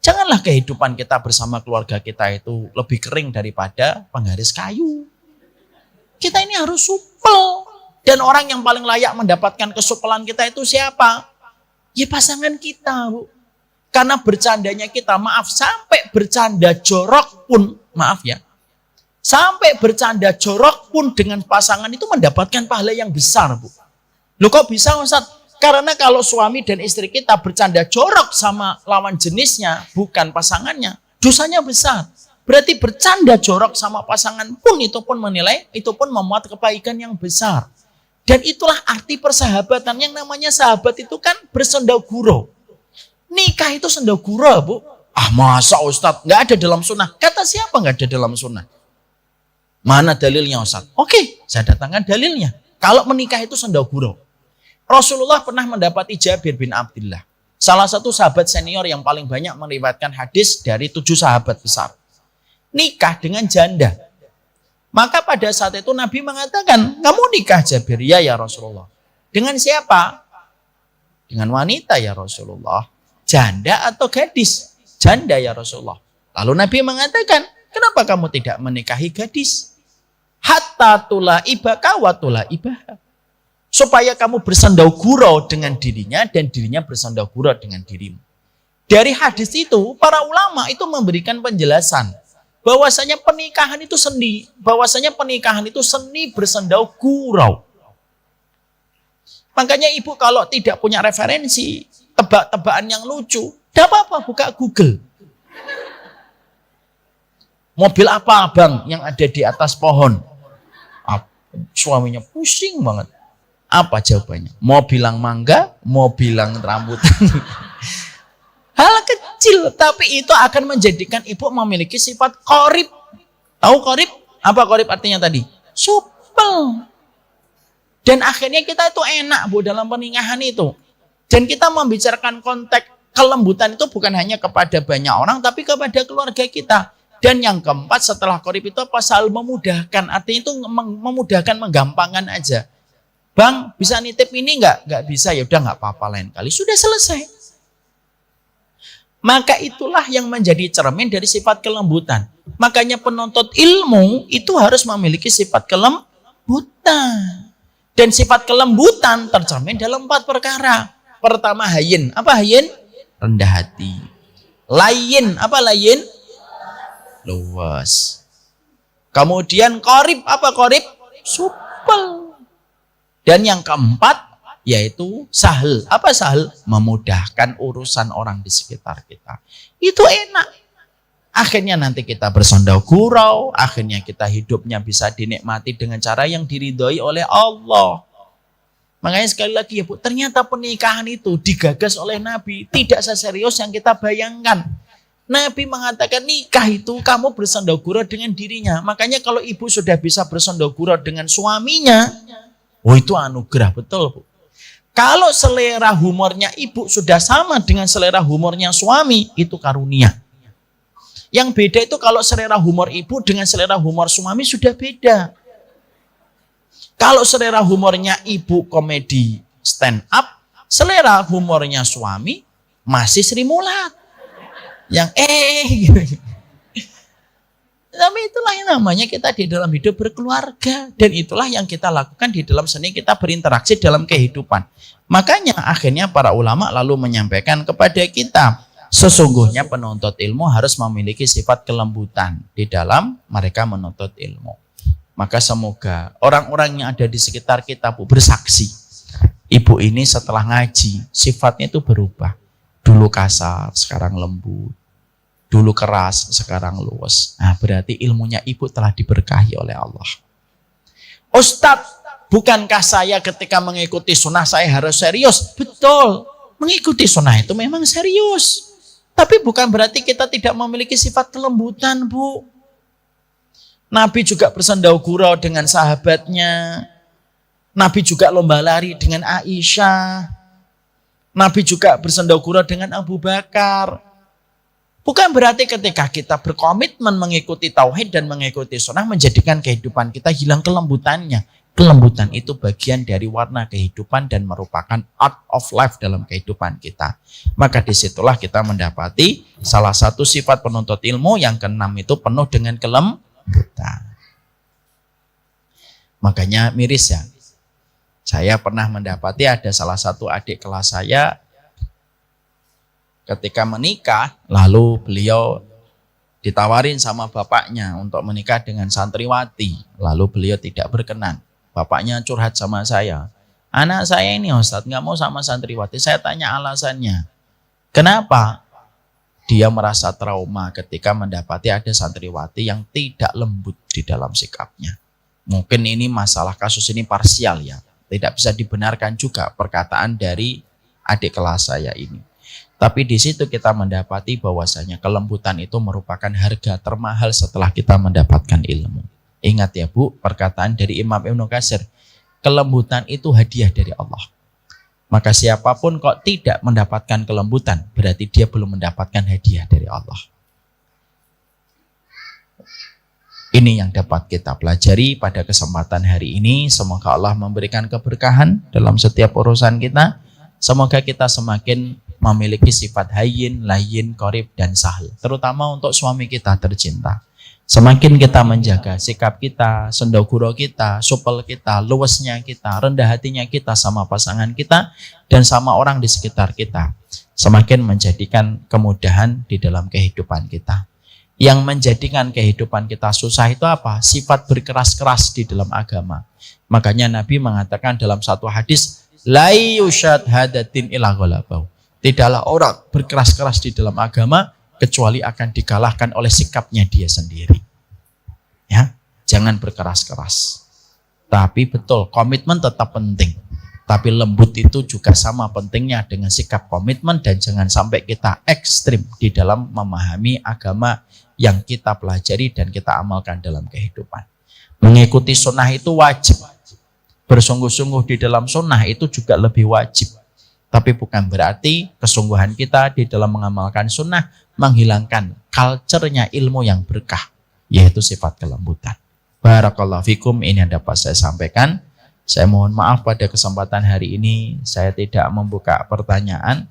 Janganlah kehidupan kita bersama keluarga kita itu lebih kering daripada penggaris kayu. Kita ini harus supel. Dan orang yang paling layak mendapatkan kesupelan kita itu siapa? Ya pasangan kita, Bu. Karena bercandanya kita, sampai bercanda jorok pun, sampai bercanda jorok pun dengan pasangan itu mendapatkan pahala yang besar, Bu. Loh kok bisa, Ustaz? Karena kalau suami dan istri kita bercanda jorok sama lawan jenisnya, bukan pasangannya, dosanya besar. Berarti bercanda jorok sama pasangan pun itu pun memuat kebaikan yang besar. Dan itulah arti persahabatan. Yang namanya sahabat itu kan bersendaguro. Nikah itu sendaguro, Bu. Masa Ustadz? Nggak ada dalam sunnah. Kata siapa nggak ada dalam sunnah? Mana dalilnya, Ustadz? Oke, saya datangkan dalilnya. Kalau menikah itu sendaguro. Rasulullah pernah mendapati Jabir bin Abdullah. Salah satu sahabat senior yang paling banyak meriwayatkan hadis dari 7 sahabat besar. Nikah dengan janda. Maka pada saat itu Nabi mengatakan, kamu nikah Jabir? Ya Rasulullah. Dengan siapa? Dengan wanita ya Rasulullah. Janda atau gadis? Janda ya Rasulullah. Lalu Nabi mengatakan, kenapa kamu tidak menikahi gadis? Hatta tulaibaka wa tulaibaha. Supaya kamu bersendagurau dengan dirinya dan dirinya bersendagurau dengan dirimu. Dari hadis itu, para ulama itu memberikan penjelasan bahwasanya pernikahan itu seni bersendagurau. Makanya ibu kalau tidak punya referensi, tebak-tebakan yang lucu, tidak apa-apa buka Google. Mobil apa bang yang ada di atas pohon? Suaminya pusing banget. Apa jawabannya? Mau bilang mangga, mau bilang rambutan. Hal kecil, tapi itu akan menjadikan ibu memiliki sifat qorib. Tahu qorib? Apa qorib artinya tadi? Supel. Dan akhirnya kita itu enak, Bu, dalam pernikahan itu. Dan kita membicarakan konteks kelembutan itu bukan hanya kepada banyak orang, tapi kepada keluarga kita. Dan yang keempat setelah qorib itu apa? Selalu memudahkan. Artinya itu memudahkan, menggampangkan aja. Bang, bisa nitip ini enggak? Enggak bisa, ya udah enggak apa-apa lain kali. Sudah selesai. Maka itulah yang menjadi cermin dari sifat kelembutan. Makanya penuntut ilmu itu harus memiliki sifat kelembutan. Dan sifat kelembutan tercermin dalam 4 perkara. Pertama hayyin. Apa hayyin? Rendah hati. Layyin. Apa layyin? Luas. Kemudian qorib. Apa qorib? Supel. Dan yang keempat, yaitu sahel. Apa sahel? Memudahkan urusan orang di sekitar kita. Itu enak. Akhirnya nanti kita bersendagurau, akhirnya kita hidupnya bisa dinikmati dengan cara yang diridhoi oleh Allah. Makanya sekali lagi ya Bu, ternyata pernikahan itu digagas oleh Nabi. Tidak seserius yang kita bayangkan. Nabi mengatakan nikah itu kamu bersendagurau dengan dirinya. Makanya kalau ibu sudah bisa bersendagurau dengan suaminya, itu anugerah betul, Bu. Kalau selera humornya ibu sudah sama dengan selera humornya suami, itu karunia. Yang beda itu kalau selera humor ibu dengan selera humor suami sudah beda. Kalau selera humornya ibu komedi stand up, selera humornya suami masih Sri Mulat. Yang gitu. Tapi itulah yang namanya kita di dalam hidup berkeluarga. Dan itulah yang kita lakukan di dalam seni kita berinteraksi dalam kehidupan. Makanya akhirnya para ulama lalu menyampaikan kepada kita, sesungguhnya penuntut ilmu harus memiliki sifat kelembutan di dalam mereka menuntut ilmu. Maka semoga orang-orang yang ada di sekitar kita bersaksi. Ibu ini setelah ngaji, sifatnya itu berubah. Dulu kasar, sekarang lembut. Dulu keras, sekarang luas. Nah, berarti ilmunya ibu telah diberkahi oleh Allah. Ustadz, bukankah saya ketika mengikuti sunnah saya harus serius? Betul, mengikuti sunnah itu memang serius. Tapi bukan berarti kita tidak memiliki sifat kelembutan, Bu. Nabi juga bersandau gurau dengan sahabatnya. Nabi juga lomba lari dengan Aisyah. Nabi juga bersandau gurau dengan Abu Bakar. Bukan berarti ketika kita berkomitmen mengikuti tauhid dan mengikuti sunnah menjadikan kehidupan kita hilang kelembutannya. Kelembutan itu bagian dari warna kehidupan dan merupakan art of life dalam kehidupan kita. Maka disitulah kita mendapati salah satu sifat penuntut ilmu yang keenam itu penuh dengan kelembutan. Makanya miris ya. Saya pernah mendapati ada salah satu adik kelas saya ketika menikah, lalu beliau ditawarin sama bapaknya untuk menikah dengan santriwati. Lalu beliau tidak berkenan. Bapaknya curhat sama saya. Anak saya ini Ustadz nggak mau sama santriwati. Saya tanya alasannya. Kenapa? Dia merasa trauma ketika mendapati ada santriwati yang tidak lembut di dalam sikapnya. Mungkin ini masalah kasus ini parsial ya. Tidak bisa dibenarkan juga perkataan dari adik kelas saya ini. Tapi di situ kita mendapati bahwasanya kelembutan itu merupakan harga termahal setelah kita mendapatkan ilmu. Ingat ya Bu, perkataan dari Imam Ibnu Katsir, kelembutan itu hadiah dari Allah. Maka siapapun kok tidak mendapatkan kelembutan, berarti dia belum mendapatkan hadiah dari Allah. Ini yang dapat kita pelajari pada kesempatan hari ini. Semoga Allah memberikan keberkahan dalam setiap urusan kita. Semoga kita semakin memiliki sifat hayyin, layyin, qorib, dan sahal. Terutama untuk suami kita tercinta. Semakin kita menjaga sikap kita, sendau gurau kita, supel kita, luwesnya kita, rendah hatinya kita sama pasangan kita, dan sama orang di sekitar kita. Semakin menjadikan kemudahan di dalam kehidupan kita. Yang menjadikan kehidupan kita susah itu apa? Sifat berkeras-keras di dalam agama. Makanya Nabi mengatakan dalam satu hadis, la yushad hadatin ila ghalabau. Tidaklah orang berkeras-keras di dalam agama kecuali akan dikalahkan oleh sikapnya dia sendiri. Ya, jangan berkeras-keras. Tapi betul, komitmen tetap penting. Tapi lembut itu juga sama pentingnya dengan sikap komitmen dan jangan sampai kita ekstrim di dalam memahami agama yang kita pelajari dan kita amalkan dalam kehidupan. Mengikuti sunnah itu wajib. Bersungguh-sungguh di dalam sunnah itu juga lebih wajib. Tapi bukan berarti kesungguhan kita di dalam mengamalkan sunnah menghilangkan culture-nya ilmu yang berkah, yaitu sifat kelembutan. Barakallahu fikum, ini yang dapat saya sampaikan. Saya mohon maaf pada kesempatan hari ini saya tidak membuka pertanyaan.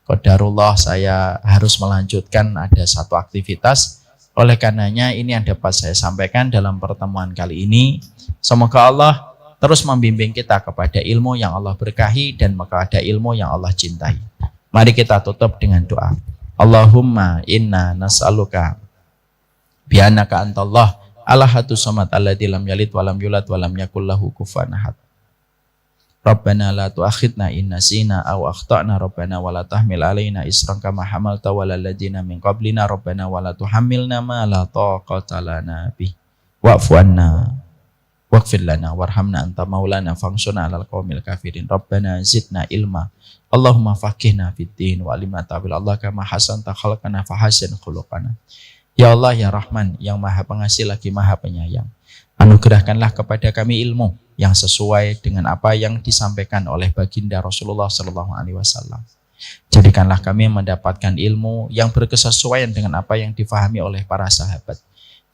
Qadarullah saya harus melanjutkan ada satu aktivitas. Oleh karenanya ini yang dapat saya sampaikan dalam pertemuan kali ini. Semoga Allah terus membimbing kita kepada ilmu yang Allah berkahi dan kepada ilmu yang Allah cintai. Mari kita tutup dengan doa. Allahumma inna nas'aluka bi'annaka antallah alahatu samad alladzi lam yalid walam yulad walam yakul lahu kufuwan ahad. Rabbana la tu'akhidna in nasina aw akhtana rabbana wa la tahmil alaina isran kama hamalta walal ladzina min qablina rabbana wa la tuhammilna ma la taqata lana bih wa'fu anna waghfir lana warhamna anta maulana fansurna 'alal qaumil kafirin. Rabbana zidna ilma. Allahumma faqihna fid din wa alimna ta'wil. Allah kama hasanta khalaqana fahasin khuluqana. Ya Allah ya Rahman yang Maha Pengasih lagi Maha Penyayang. Anugerahkanlah kepada kami ilmu yang sesuai dengan apa yang disampaikan oleh baginda Rasulullah sallallahu alaihi wasallam. Jadikanlah kami mendapatkan ilmu yang berkesesuaian dengan apa yang difahami oleh para sahabat.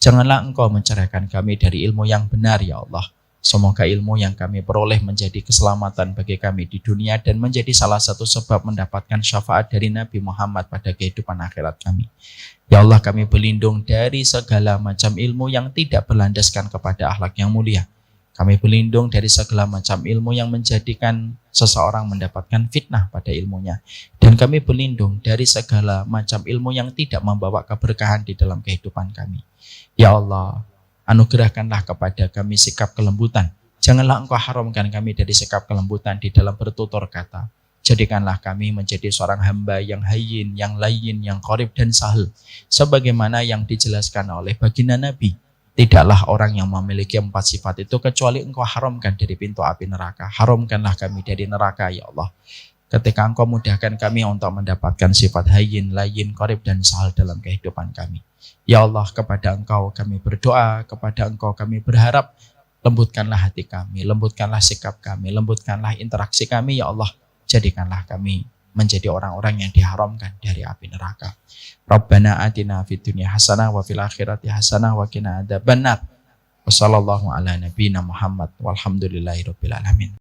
Janganlah Engkau menceraikan kami dari ilmu yang benar ya Allah. Semoga ilmu yang kami peroleh menjadi keselamatan bagi kami di dunia dan menjadi salah satu sebab mendapatkan syafaat dari Nabi Muhammad pada kehidupan akhirat kami. Ya Allah, kami berlindung dari segala macam ilmu yang tidak berlandaskan kepada akhlak yang mulia. Kami berlindung dari segala macam ilmu yang menjadikan seseorang mendapatkan fitnah pada ilmunya. Dan kami berlindung dari segala macam ilmu yang tidak membawa keberkahan di dalam kehidupan kami. Ya Allah, anugerahkanlah kepada kami sikap kelembutan. Janganlah Engkau haramkan kami dari sikap kelembutan di dalam bertutur kata. Jadikanlah kami menjadi seorang hamba yang hayyin, yang layyin, yang qorib dan sahal. Sebagaimana yang dijelaskan oleh baginda Nabi. Tidaklah orang yang memiliki 4 sifat itu kecuali Engkau haramkan dari pintu api neraka. Haramkanlah kami dari neraka, ya Allah. Ketika Engkau mudahkan kami untuk mendapatkan sifat hayyin, layyin, qarib, dan sahal dalam kehidupan kami. Ya Allah, kepada Engkau kami berdoa, kepada Engkau kami berharap, lembutkanlah hati kami, lembutkanlah sikap kami, lembutkanlah interaksi kami, ya Allah. Jadikanlah kami menjadi orang-orang yang diharamkan dari api neraka. Rabbana atina fid dunya hasanah wa fil akhirati hasanah wa qina adzabannar. Wassallallahu ala nabiyyina Muhammad walhamdulillahirabbil alamin.